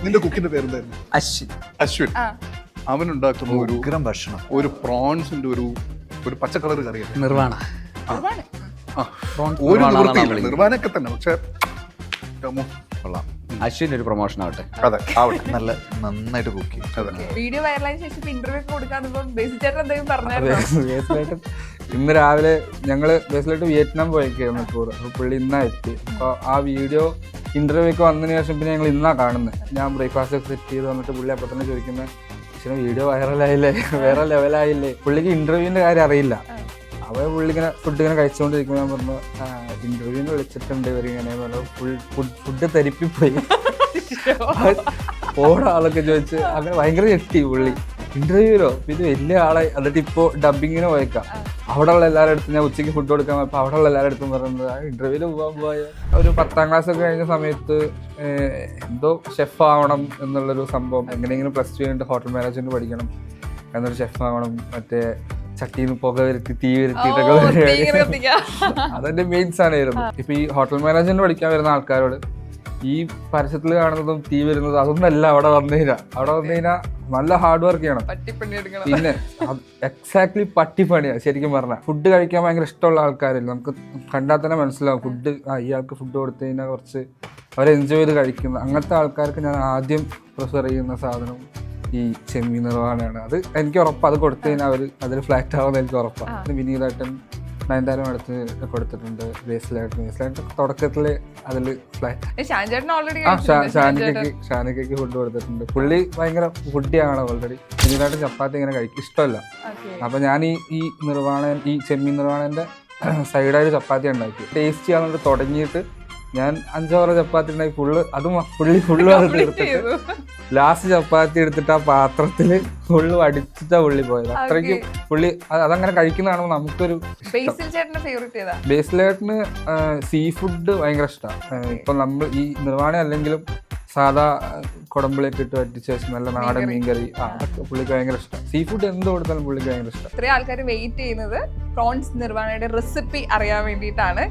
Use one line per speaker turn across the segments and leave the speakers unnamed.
നിന്റെ കുക്കിന്റെ പേരെന്തായിരുന്നു?
അശ്വിൻ.
അശ്വിൻ. അവനുണ്ടാക്കുന്ന ഒരു
ഉഗ്രം ഭക്ഷണം,
ഒരു പ്രോൺസിന്റെ ഒരു പച്ച കളർ കറിയാണ്
നിർവാണ.
ഒരു നിവൃത്തിയില്ല, നിർവാണൊക്കെ തന്നെ. പക്ഷെ
കൊള്ളാം. അശ്വിൻ ഒരു പ്രൊമോഷൻ ആവട്ടെ.
അതെ, ആവട്ടെ.
നല്ല നന്നായിട്ട് കുക്ക് ചെയ്യും.
അതെ.
വീഡിയോ വൈറലായ ശേഷം ഇന്റർവ്യൂ കൊടുക്കാന്ന് ബേസിച്ചേട്ടൻ എന്തെങ്കിലും പറഞ്ഞായിരുന്നു?
ഇന്ന് രാവിലെ ഞങ്ങള് ബേസിലായിട്ട് വിയറ്റ്നാം പോയേക്കായിരുന്നു ടൂർ. അപ്പോൾ പുള്ളി ഇന്നാ എത്തി. അപ്പോൾ ആ വീഡിയോ ഇന്റർവ്യൂ ഒക്കെ വന്നതിന് ശേഷം പിന്നെ ഞങ്ങൾ ഇന്നാ കാണുന്നത്. ഞാൻ ബ്രേക്ക്ഫാസ്റ്റ് ഒക്കെ സെറ്റ് ചെയ്ത് വന്നിട്ട് പുള്ളി അപ്പോൾ തന്നെ ചോദിക്കുന്നത്, പക്ഷേ വീഡിയോ വൈറലായില്ലേ, വേറെ ലെവലായില്ലേ. പുള്ളിക്ക് ഇന്റർവ്യൂവിന്റെ കാര്യം അറിയില്ല. അവ പുള്ളി ഇങ്ങനെ ഫുഡ് ഇങ്ങനെ കഴിച്ചുകൊണ്ടിരിക്കുമ്പോൾ ഞാൻ പറഞ്ഞു, ഇന്റർവ്യൂവിന് വിളിച്ചിട്ടുണ്ട് ഇവരിങ്ങനെ ഫുഡ് തെരിപ്പിപ്പോയി. ഓടാളൊക്കെ ചോദിച്ച് അങ്ങനെ ഭയങ്കര ഞെട്ടി പുള്ളി. ഇന്റർവ്യൂലോ പിന്നെ വലിയ ആളെ. എന്നിട്ട് ഇപ്പോൾ ഡബിങ്ങിന് പോയേക്കാം. അവിടെ ഉള്ള എല്ലാവരുടെ അടുത്തും ഞാൻ ഉച്ചയ്ക്ക് ഫുഡ് കൊടുക്കാൻ പോയപ്പോൾ അവിടെ ഉള്ള എല്ലാവരുടെ അടുത്തും പറയുന്നത്, ഇന്റർവ്യൂവിൽ പോകാൻ പോയ ഒരു 10ാം ക്ലാസ് ഒക്കെ കഴിഞ്ഞ സമയത്ത് എന്തോ ഷെഫ് ആവണം എന്നുള്ളൊരു സംഭവം. എങ്ങനെയെങ്കിലും +2 കഴിഞ്ഞിട്ട് ഹോട്ടൽ മാനേജ്മെന്റ് പഠിക്കണം എന്നൊരു ഷെഫ് ആവണം. മറ്റേ ചട്ടിന്ന് പുക വരുത്തി തീ വരുത്തിയിട്ടൊക്കെ അതെന്റെ മെയിൻ സാധനമായിരുന്നു. ഇപ്പൊ ഈ ഹോട്ടൽ മാനേജ്മെന്റ് പഠിക്കാൻ വരുന്ന ആൾക്കാരോട് ഈ പരസ്യത്തിൽ കാണുന്നതും തീ വരുന്നതും അതൊന്നല്ല. അവിടെ വന്നു കഴിഞ്ഞാൽ നല്ല ഹാർഡ് വർക്ക് ചെയ്യണം. പിന്നെ എക്സാക്ട്ലി പട്ടിപ്പണിയാണ് ശരിക്കും പറഞ്ഞാൽ. ഫുഡ് കഴിക്കാൻ ഭയങ്കര ഇഷ്ടമുള്ള ആൾക്കാരില്ല, നമുക്ക് കണ്ടാൽ തന്നെ മനസ്സിലാവും. ഫുഡ് ഇയാൾക്ക് ഫുഡ് കൊടുത്തു കഴിഞ്ഞാൽ കുറച്ച് അവർ എൻജോയ് ചെയ്ത് കഴിക്കുന്ന അങ്ങനത്തെ ആൾക്കാർക്ക് ഞാൻ ആദ്യം പ്രിഫർ ചെയ്യുന്ന സാധനം ഈ ചെമ്മീൻ നിർവ്വാണമാണ്. അത് എനിക്ക് ഉറപ്പാണ്. അത് കൊടുത്തു കഴിഞ്ഞാൽ അവർ അതിൽ ഫ്ലാറ്റ് ആവുമെന്ന് എനിക്ക് ഉറപ്പാണ്. വിനീതായിട്ടും നയൻതാരം അടുത്ത് കൊടുത്തിട്ടുണ്ട്. ബേസിലായിട്ട് തുടക്കത്തില് അതിൽ ഫ്ലാറ്റ്. ഷാനിക്കയ്ക്ക് ഫുഡ് കൊടുത്തിട്ടുണ്ട്. പുള്ളി ഭയങ്കര ഫുഡിയാണ് ഓൾറെഡി. വിനീതായിട്ട് ചപ്പാത്തി ഇങ്ങനെ കഴിക്കും ഇഷ്ടമല്ല. അപ്പൊ ഞാൻ ഈ ചെമ്മീൻ നിർവ്വാണന്റെ സൈഡായിട്ട് ചപ്പാത്തി ഉണ്ടാക്കി ടേസ്റ്റ് ചെയ്യാൻ തുടങ്ങിയിട്ട് ഞാൻ 5-6 ചപ്പാത്തി ഉണ്ടാക്കി. ഫുള്ള് അത് തീർത്തിട്ട് ലാസ്റ്റ് ചപ്പാത്തി എടുത്തിട്ട് ആ പാത്രത്തില് ഫുള്ള് അടിച്ചിട്ടാ പുള്ളി പോയത്. അത്രയ്ക്കും പുള്ളി അതങ്ങനെ കഴിക്കുന്ന കാണുമ്പോൾ നമുക്കൊരു ബേസിലേട്ടന് സീ ഫുഡ് ഭയങ്കര ഇഷ്ടമാണ്. ഇപ്പൊ നമ്മൾ ഈ നിർവ്വാണ അല്ലെങ്കിലും സാധാ കുടമ്പുളിയൊക്കെ ഇട്ട് വറ്റിച്ച ശേഷം നല്ല നാടൻ മീൻകറി, അതൊക്കെ പുള്ളിക്ക് ഭയങ്കര ഇഷ്ടം. സീ ഫുഡ് എന്ത് കൊടുത്താലും പുള്ളിക്ക് ഭയങ്കര ഇഷ്ടം.
ഇത്രയും ആൾക്കാർ വെയിറ്റ് ചെയ്യുന്നത് പ്രോൺസ് നിർവ്വാണയുടെ റെസിപ്പി അറിയാൻ വേണ്ടിയിട്ടാണ്.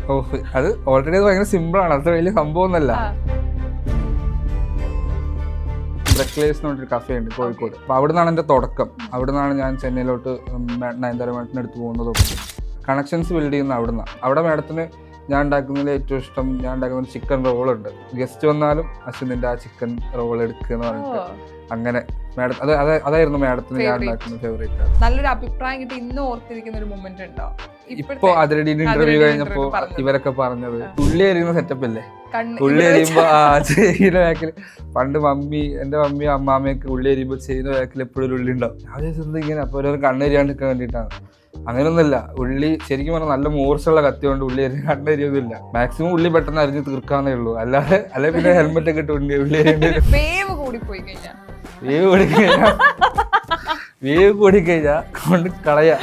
അത് ഓൾറെഡി ഭയങ്കര സിമ്പിൾ ആണ്, അത് വലിയ സംഭവമൊന്നുമല്ല. ബ്രക്ലേസ് എന്ന് പറഞ്ഞൊരു കഫേ ഉണ്ട് കോഴിക്കോട്. അപ്പൊ അവിടെ നിന്നാണ് എൻ്റെ തുടക്കം. അവിടെ നിന്നാണ് ഞാൻ ചെന്നൈയിലോട്ട് നയൻതാര മാഡത്തിന് അടുത്ത് പോകുന്നതൊക്കെ. കണക്ഷൻസ് ബിൽഡ് ചെയ്യുന്ന അവിടെ നിന്നാണ്. അവിടെ മാഡത്തിന് ഞാൻ ഉണ്ടാക്കുന്നതിൽ ഏറ്റവും ഇഷ്ടം ഞാൻ ഉണ്ടാക്കുന്ന ചിക്കൻ റോളുണ്ട്. ഗസ്റ്റ് വന്നാലും അശ്വിനിന്റെ ആ ചിക്കൻ റോൾ എടുക്കുക എന്ന് പറഞ്ഞിട്ട് അങ്ങനെ മാഡം അതായിരുന്നു മാഡത്തിന് ഞാൻ ഉണ്ടാക്കുന്ന ഫേവറേറ്റ്.
നല്ലൊരു അഭിപ്രായം കിട്ടി ഇന്ന് ഓർത്തിരിക്കുന്ന ഒരു മൊമെന്റ് ഉണ്ടോ?
ഇപ്പൊ അതിരടി ഇന്റർവ്യൂ കഴിഞ്ഞപ്പോ ഇവരൊക്കെ പറഞ്ഞത് ഉള്ളി അരിയുന്ന സെറ്റപ്പ് അല്ലേ. ഉള്ളി അരിയുമ്പോ ചെയ്യുന്ന ബാക്കിൽ പണ്ട് എന്റെ മമ്മിയും അമ്മാമ്മയൊക്കെ ഉള്ളി അരിയുമ്പോ ചെയ്യുന്ന ബാക്കിൽ എപ്പോഴും ഉള്ളി ഉണ്ടാവും. അത് ഇങ്ങനെ അപ്പൊ ഒരു കണ്ണെരിയാണ്ടിരിക്കാൻ വേണ്ടിയിട്ടാണ്. അങ്ങനെയൊന്നുമില്ല. ഉള്ളി ശരിക്കും പറഞ്ഞാൽ നല്ല മൂർച്ചയുള്ള കത്തി കൊണ്ട് ഉള്ളി അരിഞ്ഞ് കണ്ണരിയൊന്നുമില്ല. മാക്സിമം ഉള്ളി പെട്ടെന്ന് അരിഞ്ഞ് തീർക്കാന്നേ ഉള്ളൂ. അല്ലെ പിന്നെ ഹെൽമെറ്റ് ഒക്കെ ഇട്ട് ഉള്ളി അരിയേണ്ടി വരും.
വേവ് കൂടിക്കഴിഞ്ഞാൽ
വേവ് കൂടിക്കഴിഞ്ഞാൽ കൊണ്ട് കളയാ.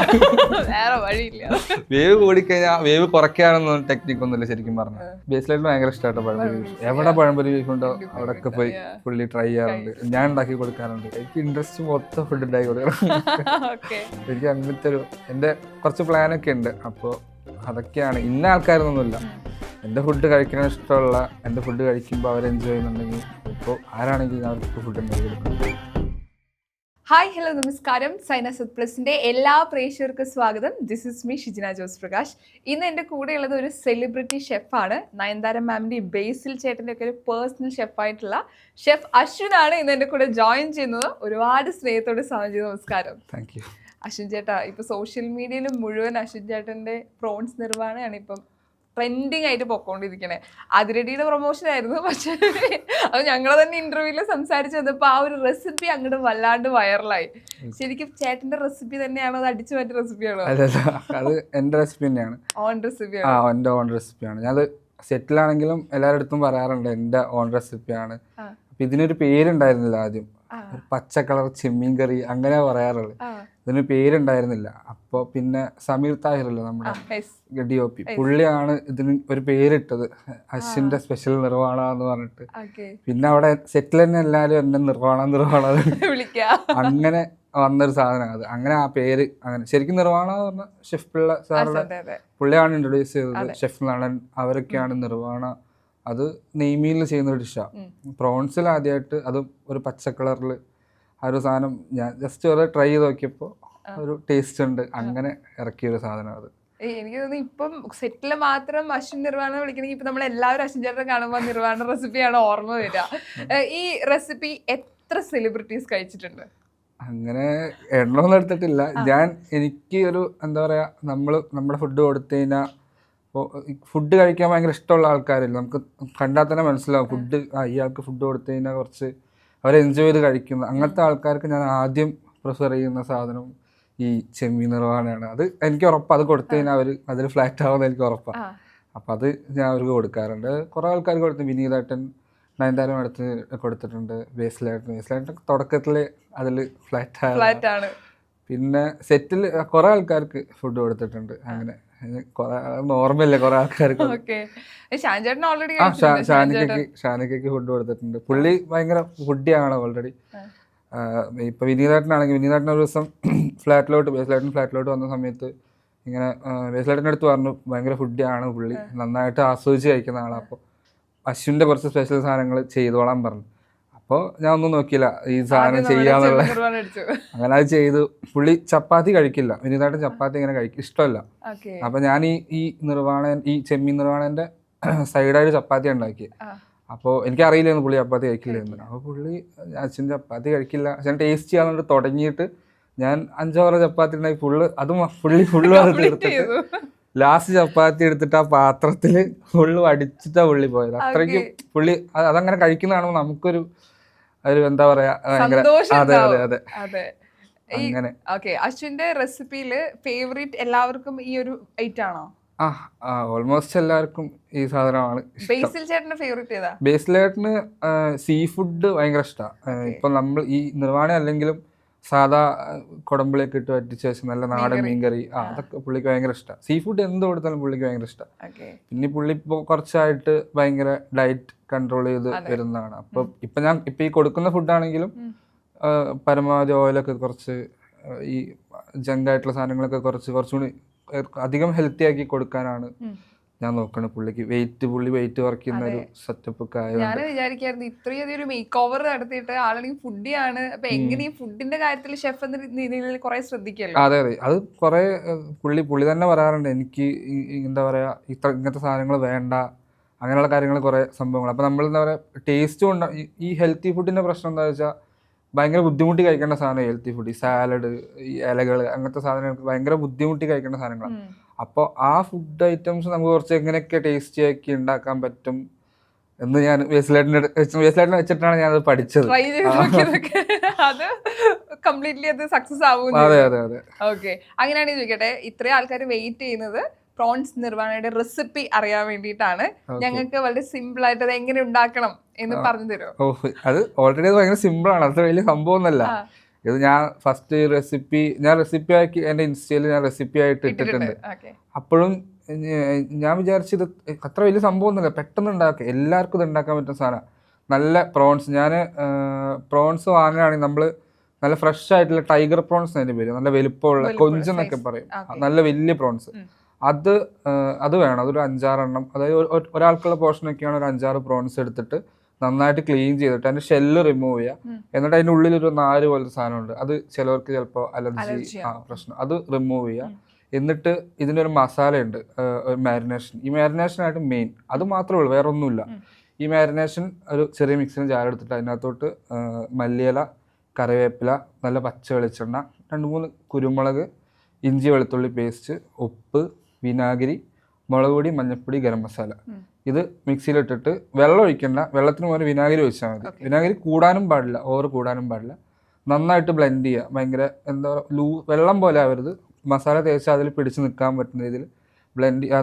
വേറെ വഴിയില്ല.
വേവ് കൂടിക്കഴിഞ്ഞാൽ വേവ് കുറയ്ക്കാനൊന്നും ടെക്നിക്ക് ഒന്നുമില്ല ശരിക്കും പറഞ്ഞാൽ. ബേസിലായിട്ട് ഭയങ്കര ഇഷ്ടമായിട്ടോ പഴംപൊരി ബീഫ്. എവിടെ പഴംപൊരി ബീഫ് ഉണ്ടോ അവിടെയൊക്കെ പോയി പുള്ളി ട്രൈ ചെയ്യാറുണ്ട്. ഞാൻ ഉണ്ടാക്കി കൊടുക്കാറുണ്ട്. എനിക്ക് ഇൻട്രസ്റ്റ് മൊത്തം ഫുഡ് ഉണ്ടാക്കി കൊടുക്കണം. എനിക്ക് അങ്ങനത്തെ എൻ്റെ കുറച്ച് പ്ലാനൊക്കെ ഉണ്ട്. അപ്പോൾ അതൊക്കെയാണ്. ഇന്ന ആൾക്കാരൊന്നുമില്ല. എൻ്റെ ഫുഡ് കഴിക്കാൻ ഇഷ്ടമുള്ള, എൻ്റെ ഫുഡ് കഴിക്കുമ്പോൾ അവർ എൻജോയ് ചെയ്യുന്നുണ്ടെങ്കിൽ ഇപ്പോൾ ആരാണെങ്കിലും അവർക്ക് ഫുഡ് ഉണ്ടാക്കി കൊടുക്കണം.
ഹായ്, ഹലോ, നമസ്കാരം. സൈനസ് പ്ലസിന്റെ എല്ലാ പ്രേക്ഷകർക്കും സ്വാഗതം. This is me Shijina Jose Prakash. ഇന്ന് എൻ്റെ കൂടെയുള്ളത് ഒരു സെലിബ്രിറ്റി ഷെഫാണ്. നയൻതാര മാമിൻ്റെ ബേസിൽ ചേട്ടൻ്റെ ഒക്കെ ഒരു പേഴ്സണൽ ഷെഫായിട്ടുള്ള ഷെഫ് അശ്വിനാണ് ഇന്ന് എൻ്റെ കൂടെ ജോയിൻ ചെയ്യുന്നത്. ഒരുപാട് സ്നേഹത്തോടെ സ്വാഗതം. നമസ്കാരം.
Thank you.
അശ്വിൻ ചേട്ടാ, ഇപ്പൊ സോഷ്യൽ മീഡിയയിൽ മുഴുവൻ അശ്വിൻ ചേട്ടൻ്റെ പ്രോൺസ് നിർവ്വാണമാണ് ഇപ്പം ട്രെൻഡിങ് ആയിട്ട് പൊക്കോണ്ടിരിക്കണേ. അതിരടിയുടെ പ്രൊമോഷൻ ആയിരുന്നു, പക്ഷേ അത് ഞങ്ങളെ തന്നെ ഇന്റർവ്യൂവിൽ സംസാരിച്ച് വന്നപ്പോൾ ആ ഒരു റെസിപ്പി അങ്ങോട്ട് വല്ലാണ്ട് വൈറലായി. ശരിക്കും ചേട്ടന്റെ റെസിപ്പി തന്നെയാണോ അത് അടിച്ചു മാറ്റിയ റെസിപ്പിയാണോ?
അത് എന്റെ റെസിപ്പി തന്നെയാണ്.
ഓൺ റെസിപ്പിയാണ്.
എന്റെ ഓൺ റെസിപ്പിയാണ്. ഞാൻ സെറ്റിലാണെങ്കിലും എല്ലാവരുടെ അടുത്തും പറയാറുണ്ട് എന്റെ ഓൺ റെസിപ്പിയാണ്. അപ്പൊ ഇതിനൊരു പേരുണ്ടായിരുന്നില്ല ആദ്യം. പച്ച കളർ ചെമ്മീൻ കറി അങ്ങനെ പറയാറുള്ളത്. ഇതിന് പേരുണ്ടായിരുന്നില്ല. അപ്പോൾ പിന്നെ സമീർ താഹിറല്ലേ നമ്മുടെ DOP, പുള്ളിയാണ് ഇതിന് ഒരു പേരിട്ടത്, അശ്വിന്റെ സ്പെഷ്യൽ നിർവ്വാണ എന്ന് പറഞ്ഞിട്ട്. പിന്നെ അവിടെ സെറ്റിൽ തന്നെ എല്ലാവരും എന്നെ നിർവ്വാണ അങ്ങനെ വന്നൊരു സാധനം അത്. അങ്ങനെ ആ പേര് അങ്ങനെ ശരിക്കും നിർവ്വാണ എന്ന് പറഞ്ഞ ഷെഫ് പിള്ള സാറുടെ പുള്ളിയാണ് ഇൻട്രൊഡ്യൂസ് ചെയ്തത്. ഷെഫ് നടൻ അവരൊക്കെയാണ് നിർവ്വാണ അത് നെയ്മീനിൽ ചെയ്യുന്ന ഒരു ഡിഷാണ്. പ്രോൺസിൽ ആദ്യമായിട്ട് അതും ഒരു പച്ച കളറിൽ ആ ഒരു സാധനം ഞാൻ ജസ്റ്റ് ഒരു ട്രൈ ചെയ്ത് നോക്കിയപ്പോൾ ഒരു ടേസ്റ്റ് ഉണ്ട്, അങ്ങനെ ഇറക്കിയൊരു സാധനം അത്.
എനിക്ക് തോന്നുന്നു ഇപ്പം സെറ്റിൽ മാത്രം അശ്വിൻ നിർവ്വാണം വിളിക്കണമെങ്കിൽ ഇപ്പൊ നമ്മൾ എല്ലാവരും അശ്വിൻ ചേട്ടനെ കാണുമ്പോൾ നിർവ്വാണ റെസിപ്പിയാണ് ഓർമ്മ വരിക. ഈ റെസിപ്പി എത്ര സെലിബ്രിറ്റീസ് കഴിച്ചിട്ടുണ്ട്?
അങ്ങനെ എണ്ണമൊന്നും എടുത്തിട്ടില്ല ഞാൻ. എനിക്ക് ഒരു എന്താ പറയുക, നമ്മുടെ ഫുഡ് കൊടുത്തു കഴിഞ്ഞാൽ ഇപ്പോൾ ഫുഡ് കഴിക്കാൻ ഭയങ്കര ഇഷ്ടമുള്ള ആൾക്കാരില്ല, നമുക്ക് കണ്ടാൽ തന്നെ മനസ്സിലാവും ഫുഡ് ഇയാൾക്ക് ഫുഡ് കൊടുത്തു കഴിഞ്ഞാൽ കുറച്ച് അവർ എൻജോയ് ചെയ്ത് കഴിക്കുന്ന അങ്ങനത്തെ ആൾക്കാർക്ക് ഞാൻ ആദ്യം പ്രിഫർ ചെയ്യുന്ന സാധനം ഈ ചെമ്മീൻ നിർവ്വാണമാണ്. അത് എനിക്ക് ഉറപ്പാണ്, അത് കൊടുത്തു കഴിഞ്ഞാൽ അവർ അതിൽ ഫ്ലാറ്റ് ആവുമെന്ന് എനിക്ക് ഉറപ്പാണ്. അപ്പം അത് ഞാൻ അവർക്ക് കൊടുക്കാറുണ്ട്. കുറേ ആൾക്കാർക്ക് കൊടുത്തു, വിനീതേട്ടൻ, നയൻതാരം അടുത്ത് കൊടുത്തിട്ടുണ്ട്, ബേസിലായിട്ട് തുടക്കത്തിൽ അതിൽ ഫ്ലാറ്റ് ആണ്. പിന്നെ സെറ്റിൽ കുറേ ആൾക്കാർക്ക് ഫുഡ് കൊടുത്തിട്ടുണ്ട്. അങ്ങനെ കുറെ ഓർമ്മയില്ല കുറെ ആൾക്കാർക്ക്. ഷാനിക്കയ്ക്ക് ഫുഡ് കൊടുത്തിട്ടുണ്ട്. പുള്ളി ഭയങ്കര ഫുഡിയാണ് ഓൾറെഡി. ഇപ്പൊ വിനീതേട്ടനാണെങ്കിൽ വിനീതേട്ടൻ ഒരു ദിവസം ഫ്ലാറ്റിലോട്ട് വന്ന സമയത്ത് ഇങ്ങനെ ബേസിലേട്ടൻ്റെ അടുത്ത് പറഞ്ഞു ഭയങ്കര ഫുഡിയാണ് പുള്ളി, നന്നായിട്ട് ആസ്വദിച്ച് കഴിക്കുന്ന ആളാണ്. അപ്പോൾ അശ്വിൻ്റെ കുറച്ച് സ്പെഷ്യൽ സാധനങ്ങൾ ചെയ്തോളാൻ പറഞ്ഞു. അപ്പോൾ ഞാൻ ഒന്നും നോക്കിയില്ല, ഈ സാധനം ചെയ്യാന്നുള്ള. അങ്ങനെ അത് ചെയ്തു. പുള്ളി ചപ്പാത്തി കഴിക്കില്ല, വിനീതേട്ടൻ ചപ്പാത്തി ഇങ്ങനെ ഇഷ്ടമല്ല. അപ്പൊ ഞാൻ ഈ ചെമ്മീൻ നിർവ്വാണന്റെ സൈഡായിട്ട് ചപ്പാത്തി ഉണ്ടാക്കി. അപ്പോൾ എനിക്കറിയില്ലായിരുന്നു പുള്ളി ചപ്പാത്തി കഴിക്കില്ലായിരുന്നു. അപ്പോൾ പുള്ളി അച്ഛൻ ചപ്പാത്തി കഴിക്കില്ല, അച്ഛൻ ടേസ്റ്റ് ചെയ്യാൻ തുടങ്ങിയിട്ട് ഞാൻ 5-6 ചപ്പാത്തി ഉണ്ടാക്കി. പുള്ളി ഫുള്ള് തീർത്തിട്ട് ലാസ്റ്റ് ചപ്പാത്തി എടുത്തിട്ട് ആ പാത്രത്തിൽ ഫുള്ള് അടിച്ചിട്ടാ പുള്ളി പോയത്. അത്രയ്ക്ക് പുള്ളി അതങ്ങനെ കഴിക്കുന്ന കാണുമ്പോൾ നമുക്കൊരു എന്താ പറയാ, അതെ അതെ അതെ അങ്ങനെ.
അശ്വിന്റെ റെസിപ്പിയില് ഫേവറേറ്റ് എല്ലാവർക്കും ഈ ഒരു ഐറ്റം ആണോ?
ഓൾമോസ്റ്റ് എല്ലാവർക്കും ഈ സാധനമാണ്.
ബേസിൽ ചേട്ടന്റെ ഫേവറേറ്റ് ഏതാ?
ബേസിലേട്ടന് സീ ഫുഡ് ഭയങ്കര ഇഷ്ടമാണ്. ഇപ്പൊ നമ്മൾ ഈ നിർവ്വാണ അല്ലെങ്കിലും സാധാ കുടമ്പിളിയൊക്കെ ഇട്ട് വറ്റിച്ച ശേഷം നല്ല നാടൻ മീൻകറി, അതൊക്കെ പുള്ളിക്ക് ഭയങ്കര ഇഷ്ടമാണ്. സീ ഫുഡ് എന്ത് കൊടുത്താലും പുള്ളിക്ക് ഭയങ്കര ഇഷ്ടമാണ്. പിന്നെ പുള്ളി ഇപ്പോൾ കുറച്ചായിട്ട് ഭയങ്കര ഡയറ്റ് കൺട്രോൾ ചെയ്ത് വരുന്നതാണ്. ഇപ്പൊ ഞാൻ ഈ കൊടുക്കുന്ന ഫുഡാണെങ്കിലും പരമാവധി ഓയിലൊക്കെ കുറച്ച്, ഈ ജങ്കായിട്ടുള്ള സാധനങ്ങളൊക്കെ കുറച്ചുകൂടി അധികം ഹെൽത്തി ആക്കി കൊടുക്കാനാണ് ഞാൻ നോക്കണം. പുള്ളി വെയിറ്റ് വർക്ക് ചെയ്യുന്ന ഒരു സെറ്റപ്പ് ഒക്കെ ആയതുകൊണ്ട്
ഞാൻ വിചാരിക്കായിരുന്നു ഇത്രയും ഒരു മേക്ക് ഓവർ നടത്തിയിട്ട് ആളാണെങ്കിൽ ഫുഡിയാണ്, അപ്പൊ എങ്ങനെ ഈ ഫുഡിന്റെ കാര്യത്തിൽ ഷെഫ് എന്ന രീതിയിൽ കുറെ ശ്രദ്ധിക്കല്ലോ.
അതെ അത് കുറെ പുള്ളി തന്നെ പറയാറുണ്ട്, എനിക്ക് എന്താ പറയാ ഇങ്ങനത്തെ സാധനങ്ങൾ വേണ്ട, അങ്ങനെയുള്ള കാര്യങ്ങൾ കുറെ സംഭവങ്ങൾ. അപ്പൊ നമ്മൾ എന്താ പറയാ ടേസ്റ്റ് കൊണ്ട് ഈ ഹെൽത്തി ഫുഡിന്റെ പ്രശ്നം എന്താ വെച്ചാൽ ഭയങ്കര ബുദ്ധിമുട്ടി കഴിക്കേണ്ട സാധനം ഹെൽത്തി ഫുഡ്. ഈ സാലഡ്, ഈ ഇലകൾ, അങ്ങനത്തെ സാധനങ്ങൾക്ക് ഭയങ്കര ബുദ്ധിമുട്ടി കഴിക്കേണ്ട സാധനങ്ങളാണ്. അപ്പോൾ ആ ഫുഡ് ഐറ്റംസ് നമുക്ക് കുറച്ച് എങ്ങനെയൊക്കെ ടേസ്റ്റി ആക്കി ഉണ്ടാക്കാൻ പറ്റും എന്ന് ഞാൻ ബേസിലേട്ടനെ വെച്ചിട്ടാണ് ഞാനത് പഠിച്ചത്.
അത് കംപ്ലീറ്റ്ലി അത് സക്സസ് ആവും.
അതെ അതെ അതെ.
ഓക്കെ, അങ്ങനെയാണെങ്കിൽ ചോദിക്കട്ടെ, ഇത്രയും ആൾക്കാർ വെയിറ്റ് ചെയ്യുന്നത് പ്രോൺസ് നിർവ്വാണയുടെ റെസിപ്പി അറിയാൻ വേണ്ടിയിട്ടാണ്. ഞങ്ങൾക്ക് വളരെ സിമ്പിൾ ആയിട്ട് അത് എങ്ങനെ ഉണ്ടാക്കണം എന്ന് പറഞ്ഞു തരുമോ?
അത് ഓൾറെഡി ഭയങ്കര സിമ്പിൾ ആണ്, അത് വലിയ സംഭവം ഒന്നല്ല. ഇത് ഞാൻ ഫസ്റ്റ് റെസിപ്പി ആക്കി എൻ്റെ ഇൻസ്റ്റയിൽ ഞാൻ റെസിപ്പി ആയിട്ട് ഇട്ടിട്ടുണ്ട്. അപ്പോഴും ഞാൻ വിചാരിച്ചത് അത്ര വലിയ സംഭവം ഒന്നുമില്ല, പെട്ടെന്ന് ഉണ്ടാക്കുക, എല്ലാവർക്കും ഇത് ഉണ്ടാക്കാൻ പറ്റുന്ന സാധനം. നല്ല പ്രോൺസ്, ഞാൻ പ്രോൺസ് വാങ്ങുകയാണെങ്കിൽ നമ്മൾ നല്ല ഫ്രഷ് ആയിട്ടുള്ള ടൈഗർ പ്രോൺസ് അതിൻ്റെ പേര്, നല്ല വലുപ്പമുള്ള കൊഞ്ചെന്നൊക്കെ പറയും, നല്ല വലിയ പ്രോൺസ്, അത് വേണം. അതൊരു 5-6 എണ്ണം, അതായത് ഒരാൾക്കുള്ള പോർഷനൊക്കെയാണ് ഒരു 5-6 പ്രോൺസ് എടുത്തിട്ട് നന്നായിട്ട് ക്ലീൻ ചെയ്തിട്ട് അതിന്റെ ഷെല്ല് റിമൂവ് ചെയ്യുക. എന്നിട്ട് അതിൻ്റെ ഉള്ളിൽ ഒരു നാര് പോലത്തെ സാധനമുണ്ട്, അത് ചിലവർക്ക് ചിലപ്പോൾ അലർജി പ്രശ്നം, അത് റിമൂവ് ചെയ്യുക. എന്നിട്ട് ഇതിനൊരു മസാലയുണ്ട്, മാരിനേഷൻ. ഈ മാരിനേഷനായിട്ട് മെയിൻ അത് മാത്രമേ ഉള്ളൂ, വേറെ ഒന്നുമില്ല. ഈ മാരിനേഷൻ ഒരു ചെറിയ മിക്സിന് ജാർ എടുത്തിട്ട് അതിനകത്തോട്ട് മല്ലിയില, കറിവേപ്പില, നല്ല പച്ച വെളിച്ചെണ്ണ, 2-3 കുരുമുളക്, ഇഞ്ചി വെളുത്തുള്ളി പേസ്റ്റ്, ഉപ്പ്, വിനാഗിരി, മുളക് പൊടി, മഞ്ഞൾപ്പൊടി, ഗരം മസാല, ഇത് മിക്സിയിലിട്ടിട്ട് വെള്ളം ഒഴിക്കണ്ട, വെള്ളത്തിന് പോലെ വിനാഗിരി ഒഴിച്ചാൽ മതി. വിനാഗിരി കൂടാനും പാടില്ല, ഓവർ കൂടാനും പാടില്ല. നന്നായിട്ട് ബ്ലെൻഡ് ചെയ്യുക, ഭയങ്കര എന്താ പറയുക വെള്ളം പോലെ ആവരുത്, മസാല തേച്ച് അതിൽ പിടിച്ച് നിൽക്കാൻ പറ്റുന്ന രീതിയിൽ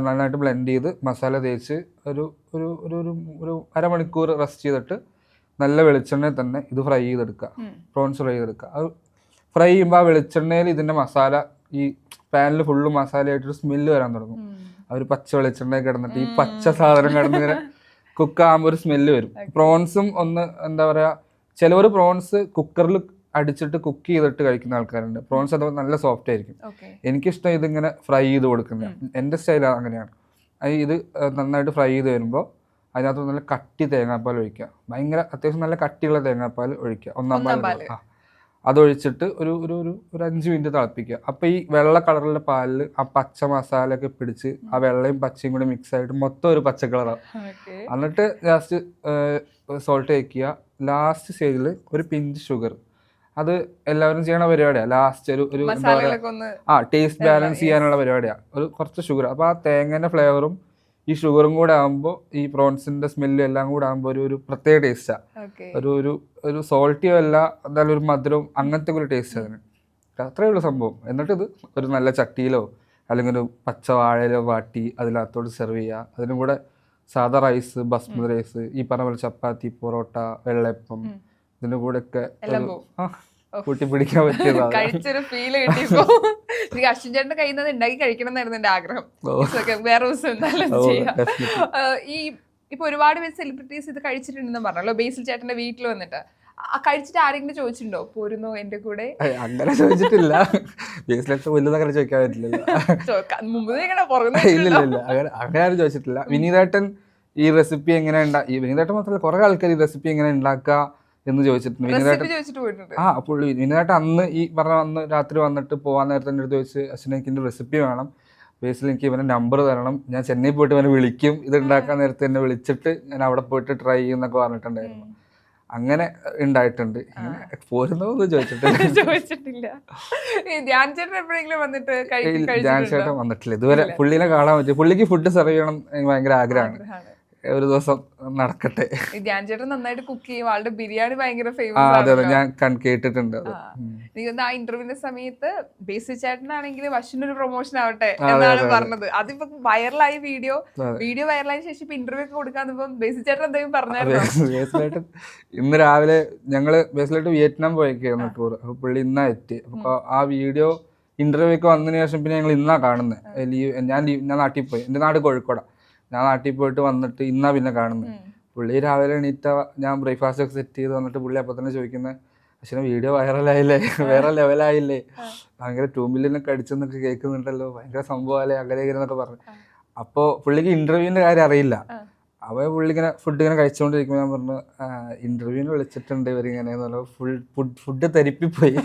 നന്നായിട്ട് ബ്ലെൻഡ് ചെയ്ത് മസാല തേച്ച് ഒരു ഒരു ഒരു അരമണിക്കൂർ റെസ്റ്റ് ചെയ്തിട്ട് നല്ല വെളിച്ചെണ്ണയിൽ തന്നെ ഇത് ഫ്രൈ ചെയ്തെടുക്കുക, പ്രോൺസ് ഫ്രൈ ചെയ്തെടുക്കുക. അത് ഫ്രൈ ചെയ്യുമ്പോൾ ആ വെളിച്ചെണ്ണയിൽ ഇതിൻ്റെ മസാല ഈ പാനിൽ ഫുള്ള് മസാലയായിട്ടൊരു സ്മെല്ല് വരാൻ തുടങ്ങും. അവർ പച്ച വെളിച്ചെണ്ണ കിടന്നിട്ട് ഈ പച്ച സാധനം കിടന്നിങ്ങനെ കുക്കാകുമ്പോൾ ഒരു സ്മെല്ല് വരും. പ്രോൺസും ഒന്ന് എന്താ പറയുക, ചിലവർ പ്രോൺസ് കുക്കറിൽ അടിച്ചിട്ട് കുക്ക് ചെയ്തിട്ട് കഴിക്കുന്ന ആൾക്കാരുണ്ട്. പ്രോൺസ് അത് നല്ല സോഫ്റ്റ് ആയിരിക്കും. എനിക്കിഷ്ടം ഇതിങ്ങനെ ഫ്രൈ ചെയ്ത് കൊടുക്കുന്നത്, എൻ്റെ സ്റ്റൈൽ അങ്ങനെയാണ്. ഇത് നന്നായിട്ട് ഫ്രൈ ചെയ്ത് വരുമ്പോൾ അതിനകത്ത് നല്ല കട്ടി തേങ്ങാപ്പാൽ ഒഴിക്കുക, ഭയങ്കര അത്യാവശ്യം നല്ല കട്ടിയുള്ള തേങ്ങാപ്പാൽ ഒഴിക്കുക, ഒന്നാം പാൽ. അതൊഴിച്ചിട്ട് ഒരു ഒരു ഒരു 5 മിനിറ്റ് തിളപ്പിക്കുക. അപ്പോൾ ഈ വെള്ള കളറിലെ പാലിൽ ആ പച്ച മസാലയൊക്കെ പിടിച്ച് ആ വെള്ളയും പച്ചയും കൂടി മിക്സ് ആയിട്ട് മൊത്തം ഒരു പച്ച കളറാവും. എന്നിട്ട് ലാസ്റ്റ് സോൾട്ട് വയ്ക്കുക. ലാസ്റ്റ് സ്റ്റേജിൽ ഒരു പിഞ്ച് ഷുഗർ. അത് എല്ലാവരും ചെയ്യണ പരിപാടിയാണ്. ലാസ്റ്റ് ഒരു എന്താ പറയുക, ടേസ്റ്റ് ബാലൻസ് ചെയ്യാനുള്ള പരിപാടിയാണ്. ഒരു കുറച്ച് ഷുഗർ. അപ്പോൾ ആ തേങ്ങേൻ്റെ ഫ്ലേവറും ഈ ഷുഗറും കൂടെ ആകുമ്പോൾ ഈ പ്രോൺസിന്റെ സ്മെല്ലും എല്ലാം കൂടെ ആകുമ്പോൾ ഒരു പ്രത്യേക ടേസ്റ്റാണ്. ഒരു സോൾട്ടിയോ അല്ല, എന്തായാലും ഒരു മധുരവും അങ്ങനത്തെ ഒരു ടേസ്റ്റ് അതിന്. അത്രയേ ഉള്ളൂ സംഭവം. എന്നിട്ട് ഇത് ഒരു നല്ല ചട്ടിയിലോ അല്ലെങ്കിൽ ഒരു പച്ച വാഴയിലോ വാട്ടി അതിനകത്തോട് സെർവ് ചെയ്യുക. അതിനും കൂടെ സാധാ റൈസ്, ബസ്മതി റൈസ്, ഈ പറഞ്ഞ പോലെ ചപ്പാത്തി, പൊറോട്ട, വെള്ളയപ്പം, ഇതിൻ്റെ കൂടെ ഒക്കെ കൂട്ടി പിടിക്കാൻ പറ്റിയതാണ്.
കഴിച്ചൊരു ഫീല് കിട്ടിയപ്പോ എനിക്ക് അശ്വിൻ ചേട്ടന്റെ കയ്യിൽ നിന്ന് ഉണ്ടാക്കി കഴിക്കണം എന്നായിരുന്നു എന്റെ ആഗ്രഹം. വേറെ ദിവസം എന്തായാലും ചെയ്യാം. ഈ ഇപ്പൊ ഒരുപാട് പേര് സെലിബ്രിറ്റീസ് ഇത് കഴിച്ചിട്ടുണ്ടെന്ന് പറഞ്ഞല്ലോ, ബേസിൽ ചേട്ടന്റെ വീട്ടിൽ വന്നിട്ട്. കഴിച്ചിട്ട് ആരെങ്കിലും ചോദിച്ചിട്ടുണ്ടോ പോരുന്നോ എന്റെ കൂടെ?
അങ്ങനെ ചോദിച്ചിട്ടില്ല. വലുതങ്ങനെ ചോദിക്കാൻ പറ്റില്ലല്ലോ. ഇല്ല അങ്ങനെ ആരും ചോദിച്ചിട്ടില്ല. വിനീതേട്ടൻ ഈ റെസിപ്പി എങ്ങനെ ഉണ്ടാക്കി, വിനീതേട്ടൻ മാത്രമല്ല കുറെ ആൾക്കാർ ഈ റെസിപ്പി എങ്ങനെ ഉണ്ടാക്കുക എന്ന് ചോദിച്ചിട്ടുണ്ട്. വിനീതേട്ടൻ അന്ന് ഈ പറഞ്ഞ അന്ന് രാത്രി വന്നിട്ട് പോകാൻ നേരത്തെ എൻ്റെ അടുത്ത് ചോദിച്ച്, അശ്വിനേക്കിൻ്റെ റെസിപ്പി വേണം, ബേസിൽ എനിക്ക് ഇവൻ്റെ നമ്പർ തരണം, ഞാൻ ചെന്നൈ പോയിട്ട് ഇവനെ വിളിക്കും, ഇത് ഉണ്ടാക്കാൻ നേരത്തെ എന്നെ വിളിച്ചിട്ട് ഞാൻ അവിടെ പോയിട്ട് ട്രൈ ചെയ്യുന്നൊക്കെ പറഞ്ഞിട്ടുണ്ടായിരുന്നു. അങ്ങനെ ഉണ്ടായിട്ടുണ്ട്. പോരുന്നോന്ന്
ചോദിച്ചിട്ടില്ല. ധ്യാൻ ചേട്ടൻ എപ്പോഴെങ്കിലും വന്നിട്ട്
ധ്യാൻ ചേട്ടൻ വന്നിട്ടില്ല ഇതുവരെ. പുള്ളിനെ കാണാൻ പറ്റും. പുള്ളിക്ക് ഫുഡ് സെർവ് ചെയ്യണം എനിക്ക് ഭയങ്കര ആഗ്രഹമാണ്. ഒരു ദിവസം നടക്കട്ടെ.
ധ്യാൻ ചേട്ടൻ നന്നായിട്ട് കുക്ക് ചെയ്യും. ആളുടെ ബിരിയാണി ഭയങ്കര ഫേമസ്.
അതെ ഞാൻ കേട്ടിട്ടുണ്ട്.
ആ ഇന്റർവ്യൂവിന്റെ സമയത്ത് ബേസിൽ ചേട്ടനാണെങ്കിൽ അശ്വിനൊരു പ്രൊമോഷൻ ആവട്ടെ എന്നാണ് പറഞ്ഞത്. അതിപ്പോ വൈറലായി വീഡിയോ വൈറലായ ശേഷം ഇപ്പൊ ഇന്റർവ്യൂ ഒക്കെ കൊടുക്കാന്ന് ബേസിൽ ചേട്ടൻ എന്തെങ്കിലും പറഞ്ഞായിരുന്നു?
ഇന്ന് രാവിലെ ഞങ്ങള് ബേസിലായിട്ട് വിയറ്റ്നാം പോയേക്കായിരുന്നു ടൂർ. അപ്പൊ പുള്ളി ഇന്നാ എത്തി. അപ്പൊ ആ വീഡിയോ ഇന്റർവ്യൂ ഒക്കെ വന്നതിന് ശേഷം പിന്നെ ഞങ്ങൾ ഇന്നാ കാണുന്നത്. ഞാൻ നാട്ടിൽ പോയി. എൻ്റെ നാട് കോഴിക്കോടാ. ഞാൻ നാട്ടിൽ പോയിട്ട് വന്നിട്ട് ഇന്നാ പിന്നെ കാണുന്നത്. പുള്ളി രാവിലെ എണീറ്റ ഞാൻ ബ്രേക്ക്ഫാസ്റ്റ് ഒക്കെ സെറ്റ് ചെയ്ത് വന്നിട്ട് പുള്ളി അപ്പോൾ തന്നെ ചോദിക്കുന്നത്, പക്ഷേ വീഡിയോ വൈറലായില്ലേ, വേറെ ലെവലായില്ലേ, ഭയങ്കര 2 million ഒക്കെ അടിച്ചെന്നൊക്കെ കേൾക്കുന്നുണ്ടല്ലോ, ഭയങ്കര സംഭവമല്ലേ, അങ്ങനെ എന്നൊക്കെ പറഞ്ഞു. അപ്പോൾ പുള്ളിക്ക് ഇന്റർവ്യൂവിൻ്റെ കാര്യം അറിയില്ല. അപ്പോൾ പുള്ളി ഇങ്ങനെ ഫുഡ് ഇങ്ങനെ കഴിച്ചുകൊണ്ടിരിക്കുമ്പോൾ ഞാൻ പറഞ്ഞു, ഇന്റർവ്യൂവിന് വിളിച്ചിട്ടുണ്ട് ഇവരിങ്ങനെ ഫുഡ് തരിപ്പിപ്പോയി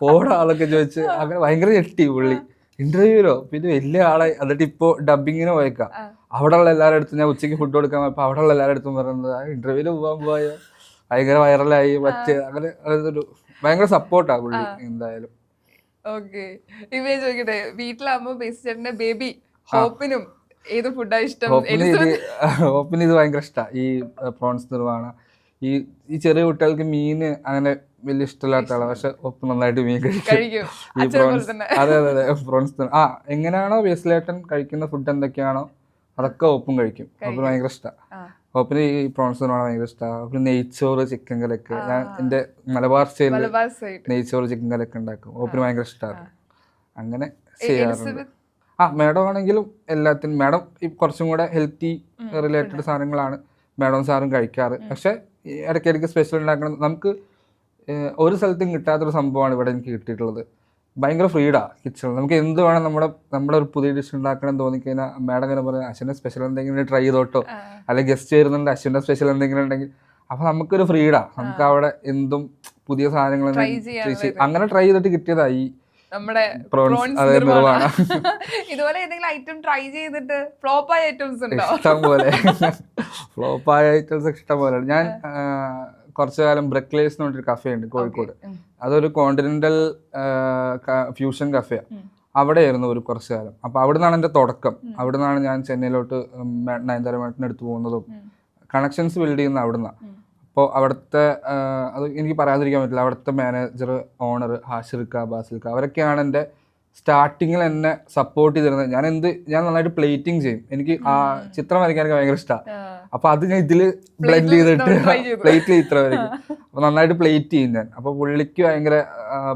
പോടാളൊക്കെ ചോദിച്ച് അങ്ങനെ ഭയങ്കര ഞെട്ടി പുള്ളി. ഇന്റർവ്യൂലോ പിന്നെ വലിയ ആളെ. എന്നിട്ട് ഇപ്പോൾ ഡബിങ്ങിന് പോയേക്കാം. അവിടെയുള്ള എല്ലാവരുടെ അടുത്തും ഞാൻ ഉച്ചയ്ക്ക് ഫുഡ് കൊടുക്കാൻ പോയപ്പോൾ അവിടെയുള്ള എല്ലാവരുടെ അടുത്തും പറയുന്നത് ഇന്റർവ്യൂവിൽ പോയ ഭയങ്കര വൈറലായി അങ്ങനെ ഒരു ഭയങ്കര സപ്പോർട്ടാണ് പുള്ളി എന്തായാലും.
ഓക്കെ, ഇവയെ ചോദിക്കട്ടെ, വീട്ടിലാകുമ്പോ ബേസിച്ചേട്ടന്റെ ബേബി ഹോപ്പിനും ഏത് ഫുഡാ ഇഷ്ടം?
ഹോപ്പിന് ഇത് ഭയങ്കര ഇഷ്ടമാണ്, ഈ പ്രോൺസ് നിർവ്വാണ. ഈ ചെറിയ കുട്ടികൾക്ക് മീന് അങ്ങനെ വലിയ ഇഷ്ടമില്ലാത്ത ആളാണ്, പക്ഷെ ഒപ്പ് നന്നായിട്ട് മീൻ കഴിക്കും. ഈ പ്രോൺസ്, അതെ പ്രോൺസ് എങ്ങനെയാണോ ബേസിലേട്ടൻ കഴിക്കുന്ന ഫുഡ് എന്തൊക്കെയാണോ അതൊക്കെ ഒപ്പും കഴിക്കും. ഒപ്പിന് ഭയങ്കര ഇഷ്ടമാണ്. ഒപ്പിന് ഈ പ്രോൺസ് ഭയങ്കര ഇഷ്ടമാണ്. ഒപ്പിന് നെയ്ച്ചോറ്, ചിക്കൻ കലക്ക്, ഞാൻ എൻ്റെ മലബാർ സ്റ്റൈലിൽ നെയ്ച്ചോറ്, ചിക്കൻ കലക്ക് ഉണ്ടാക്കും. ഒപ്പിന് ഭയങ്കര ഇഷ്ടമാണ്. അങ്ങനെ ചെയ്യാറുണ്ട്. മാഡം ആണെങ്കിലും എല്ലാത്തിനും മാഡം ഈ കുറച്ചും കൂടെ ഹെൽത്തി റിലേറ്റഡ് സാധനങ്ങളാണ് മാഡം സാറും കഴിക്കാറ്. പക്ഷെ ഇടയ്ക്കിടയ്ക്ക് സ്പെഷ്യൽ ഉണ്ടാക്കണം. നമുക്ക് ഒരു സ്ഥലത്തും കിട്ടാത്തൊരു സംഭവമാണ് ഇവിടെ എനിക്ക് കിട്ടിയിട്ടുള്ളത്. ഭയങ്കര ഫ്രീഡാണ് കിച്ചണിൽ. നമുക്ക് എന്ത് വേണം നമ്മുടെ ഒരു പുതിയ ഡിഷ് ഉണ്ടാക്കണം തോന്നിക്കഴിഞ്ഞാൽ മാഡം ഇങ്ങനെ പറയാം, അശ്വിൻ്റെ സ്പെഷ്യൽ എന്തെങ്കിലും ട്രൈ ചെയ്തോട്ടോ, അല്ലെങ്കിൽ ഗസ്റ്റ് വരുന്നുണ്ട് അശ്വിൻ്റെ സ്പെഷ്യൽ എന്തെങ്കിലും ഉണ്ടെങ്കിൽ. അപ്പോൾ നമുക്കൊരു ഫ്രീഡാണ്. നമുക്ക് അവിടെ എന്തും പുതിയ സാധനങ്ങൾ അങ്ങനെ ട്രൈ ചെയ്തിട്ട് കിട്ടിയതായി നിർവ്വാണം.
ഇതുപോലെ ഏതെങ്കിലും ഐറ്റം ട്രൈ ചെയ്തിട്ട് ഫ്ലോപ്പായ ഐറ്റംസ് ഉണ്ടോ?
ഇഷ്ടം പോലെ ഫ്ലോപ്പായ ഐറ്റംസ് ഇഷ്ടം പോലെ. ഞാൻ കുറച്ചു കാലം ബ്രെക്ലേസ് എന്ന് പറഞ്ഞൊരു കഫേ ഉണ്ട് കോഴിക്കോട്. അതൊരു കോണ്ടിനെന്റൽ ഫ്യൂഷൻ കഫേയാണ്. അവിടെയായിരുന്നു ഒരു കുറച്ചു കാലം. അപ്പോൾ അവിടെ നിന്നാണ് എൻ്റെ തുടക്കം. അവിടെ നിന്നാണ് ഞാൻ ചെന്നൈയിലോട്ട് നയൻതാര മേഡത്തിൻ്റെ അടുത്ത് പോകുന്നതും കണക്ഷൻസ് ബിൽഡ് ചെയ്യുന്ന അവിടെ നിന്നാണ്. അപ്പോൾ അവിടുത്തെ അത് എനിക്ക് പറയാതിരിക്കാൻ പറ്റില്ല, അവിടുത്തെ മാനേജർ, ഓണർ ഹാഷിർക്ക, ബാസിൽക്ക, അവരൊക്കെയാണ് എൻ്റെ സ്റ്റാർട്ടിങ്ങിൽ എന്നെ സപ്പോർട്ട് ചെയ്തിരുന്നത്. ഞാൻ നന്നായിട്ട് പ്ലേറ്റിംഗ് ചെയ്യും. എനിക്ക് ആ ചിത്രം വരയ്ക്കാനൊക്കെ ഭയങ്കര ഇഷ്ടമാണ്. അപ്പോൾ അത് ഞാൻ ഇതിൽ ബ്ലെൻഡ് ചെയ്തിട്ട് പ്ലേറ്റിൽ ചിത്രം വരയ്ക്കും. അപ്പോൾ നന്നായിട്ട് പ്ലേറ്റ് ചെയ്യും ഞാൻ. അപ്പോൾ പുള്ളിക്ക് ഭയങ്കര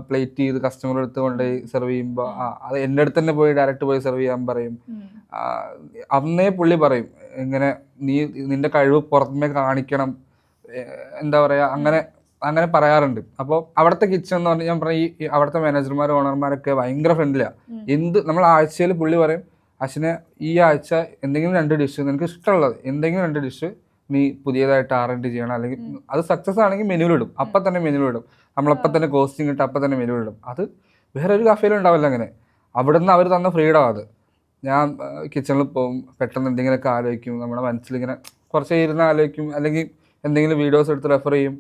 പ്ലേറ്റ് ചെയ്ത് കസ്റ്റമർ അടുത്ത് കൊണ്ടുപോയി സെർവ് ചെയ്യുമ്പോൾ അത് എൻ്റെ അടുത്ത് തന്നെ പോയി ഡയറക്റ്റ് പോയി സെർവ് ചെയ്യാൻ പറയും. അന്നേ പുള്ളി പറയും, ഇങ്ങനെ നിന്റെ കഴിവ് പുറമേ കാണിക്കണം, എന്താ പറയുക, അങ്ങനെ പറയാറുണ്ട്. അപ്പോൾ അവിടുത്തെ കിച്ചൺ എന്ന് പറഞ്ഞാൽ ഞാൻ പറയും, ഈ അവിടുത്തെ മാനേജർമാരും ഓണർമാരൊക്കെ ഭയങ്കര ഫ്രണ്ട്ലിയാണ്. നമ്മൾ ആഴ്ചയിൽ പുള്ളി പറയും അശ്വിനെ ഈ ആഴ്ച എന്തെങ്കിലും 2 ഡിഷ് നിനക്ക് ഇഷ്ടമുള്ളത് എന്തെങ്കിലും 2 ഡിഷ് നീ പുതിയതായിട്ട് R&D ചെയ്യണം, അല്ലെങ്കിൽ അത് സക്സസ് ആണെങ്കിൽ മെനുവിലിടും, അപ്പം തന്നെ മെനുവിലിടും, നമ്മളപ്പം തന്നെ കോസ്റ്റിംഗ് ഇട്ട് അപ്പം തന്നെ മെനുവിലിടും. അത് വേറെ ഒരു കഫേയിലും ഉണ്ടാവില്ല അങ്ങനെ. അവിടുന്ന് അവർ തന്ന ഫ്രീഡം അത്. ഞാൻ കിച്ചണിൽ പോകും, പെട്ടെന്ന് എന്തെങ്കിലുമൊക്കെ ആലോചിക്കും, നമ്മുടെ മനസ്സിലിങ്ങനെ കുറച്ച് ഇരുന്ന് ആലോചിക്കും, അല്ലെങ്കിൽ എന്തെങ്കിലും വീഡിയോസ് എടുത്ത് റെഫർ ചെയ്യും,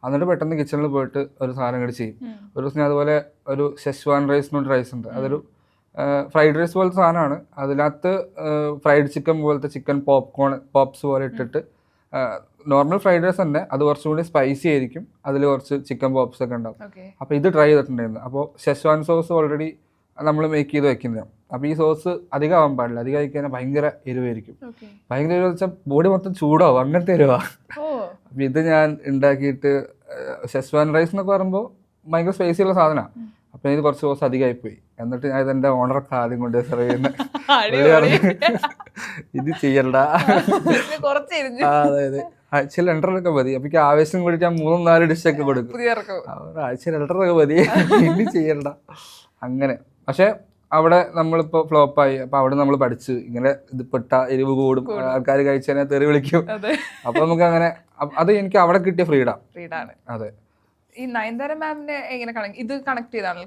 എന്നിട്ട് പെട്ടെന്ന് കിച്ചണിൽ പോയിട്ട് ഒരു സാധനം കൂടി ചെയ്യും. ഒരു ദിവസം ഞാൻ അതുപോലെ ഒരു ഷെസ്വാൻ റൈസ് എന്ന് പറഞ്ഞ റൈസ് ഉണ്ട്, അതൊരു ഫ്രൈഡ് റൈസ് പോലത്തെ സാധനമാണ്. അതിനകത്ത് ഫ്രൈഡ് ചിക്കൻ പോലത്തെ ചിക്കൻ പോപ്സ് പോലെ ഇട്ടിട്ട്, നോർമൽ ഫ്രൈഡ് റൈസ് തന്നെ, അത് കുറച്ചും കൂടി സ്പൈസി ആയിരിക്കും, അതിൽ കുറച്ച് ചിക്കൻ പോപ്സ് ഒക്കെ ഉണ്ടാവും. അപ്പോൾ ഇത് ട്രൈ ചെയ്തിട്ടുണ്ടായിരുന്നു. അപ്പോൾ ഷെസ്വാൻ സോസ് ഓൾറെഡി നമ്മൾ മേക്ക് ചെയ്ത് വെക്കുന്നത്. അപ്പോൾ ഈ സോസ് അധികം ആവാൻ പാടില്ല, അധികം കഴിക്കാൻ ഭയങ്കര എരിവായിരിക്കും. ഭയങ്കര എരിവ് വെച്ചാൽ ബോഡി മൊത്തം ചൂടാവും, അങ്ങനത്തെ എരിവാ. അപ്പം ഇത് ഞാൻ ഉണ്ടാക്കിയിട്ട് ഷെസ്വാൻ റൈസ് എന്നൊക്കെ പറയുമ്പോൾ ഭയങ്കര സ്പൈസി ഉള്ള സാധനമാണ്. അപ്പം ഇത് കുറച്ച് സോസ് അധികമായിപ്പോയി. എന്നിട്ട് ഞാൻ ഇതെൻ്റെ ഓണർക്ക് ആദ്യം കൊണ്ട് സെർവ് ചെയ്യുന്നത് ഇത് ചെയ്യണ്ട, അതായത് ആഴ്ചയിൽ 2 മതി. അപ്പം എനിക്ക് ആവേശം കൂടി ഞാൻ 3-4 ഡിഷൊക്കെ കൊടുക്കും. ആഴ്ചയിൽ 2 മതി, ഇനി ചെയ്യണ്ട അങ്ങനെ. പക്ഷെ അവിടെ നമ്മളിപ്പോൾ ഫ്ലോപ്പായി. അപ്പം അവിടെ നമ്മൾ പഠിച്ചു ഇങ്ങനെ ഇത് പെട്ട എരിവ് കൂടും, ആൾക്കാർ കഴിച്ചതിനെ തെറി വിളിക്കും. അപ്പം നമുക്ക് അങ്ങനെ അത് എനിക്ക് അവിടെ കിട്ടിയ ഫ്രീഡാണ്. അതെ.
ഈ നയൻതാര മാമിനെ എങ്ങനെ ഇത് കണക്ട് ചെയ്താണ്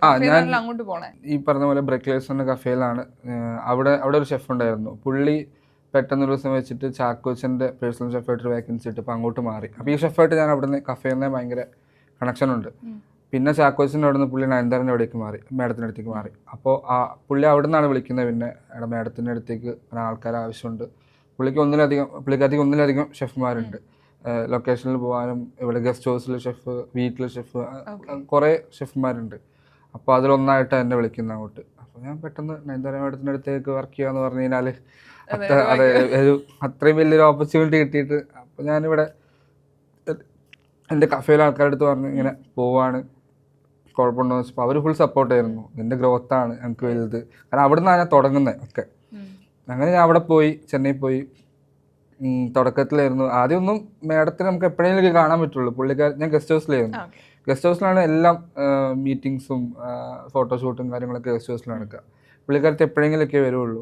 അങ്ങോട്ട് പോണേ?
ഈ പറഞ്ഞ പോലെ ബ്രേക്ക്ലേഴ്സ് എന്ന കഫേയിലാണ്. അവിടെ ഒരു ഷെഫ് ഉണ്ടായിരുന്നു. പുള്ളി പെട്ടെന്നൊരു ദിവസം വെച്ചിട്ട് ചാക്കോച്ചൻ്റെ പേഴ്സണൽ ഷെഫായിട്ട് വേക്കൻസി ഇട്ട് അപ്പോൾ അങ്ങോട്ട് മാറി. അപ്പോൾ ഈ ഷെഫായിട്ട് ഞാൻ അവിടുന്ന് കഫേയിൽ നിന്ന് ഭയങ്കര കണക്ഷൻ ഉണ്ട്. പിന്നെ ചാക്കോച്ചിൻ്റെ അവിടെ നിന്ന് പുള്ളി നയൻതാരൻ്റെ അവിടേക്ക് മാറി, മാഡത്തിൻ്റെ അടുത്തേക്ക് മാറി. അപ്പോൾ പുള്ളി അവിടെ നിന്നാണ് വിളിക്കുന്നത്. പിന്നെ മാഡത്തിൻ്റെ അടുത്തേക്ക് ആൾക്കാർ ആവശ്യമുണ്ട്. പുള്ളിക്കാർക്ക് ഒന്നിലധികം ഷെഫ്മാരുണ്ട്. ലൊക്കേഷനിൽ പോകാനും ഇവിടെ ഗസ്റ്റ് ഹൗസിൽ ഷെഫ്, വീട്ടിൽ ഷെഫ്, കുറേ ഷെഫ്മാരുണ്ട്. അപ്പോൾ അതിലൊന്നായിട്ട് എന്നെ വിളിക്കുന്ന അങ്ങോട്ട്. അപ്പോൾ ഞാൻ പെട്ടെന്ന് നയൻതാര മാഡത്തിൻ്റെ അടുത്തേക്ക് വർക്ക് ചെയ്യാന്ന് പറഞ്ഞു കഴിഞ്ഞാൽ അത്രയും വലിയൊരു ഓപ്പർച്യൂണിറ്റി കിട്ടിയിട്ട്, അപ്പോൾ ഞാനിവിടെ എൻ്റെ കഫേയിലെ ആൾക്കാരുടെ അടുത്ത് പറഞ്ഞു ഇങ്ങനെ പോവാണ്, കുഴപ്പമുണ്ടോ എന്ന് വെച്ചപ്പോൾ അവർ ഫുൾ സപ്പോർട്ടായിരുന്നു. നിൻ്റെ ഗ്രോത്താണ് എനിക്ക് വലുത്, കാരണം അവിടെ നിന്നാണ് ഞാൻ തുടങ്ങുന്നത് ഒക്കെ. അങ്ങനെ ഞാൻ അവിടെ പോയി, ചെന്നൈ പോയി. തുടക്കത്തിലായിരുന്നു ആദ്യമൊന്നും മാഡത്തിന് നമുക്ക് എപ്പോഴെങ്കിലും കാണാൻ പറ്റുള്ളൂ. ഞാൻ ഗസ്റ്റ് ഹൗസിലായിരുന്നു. ഗസ്റ്റ് ഹൗസിലാണ് എല്ലാം മീറ്റിങ്സും ഫോട്ടോഷൂട്ടും കാര്യങ്ങളൊക്കെ ഗസ്റ്റ് ഹൗസിലാണ് എടുക്കുക. പുള്ളിക്കാരത്ത് എപ്പോഴെങ്കിലൊക്കെ വരുള്ളൂ.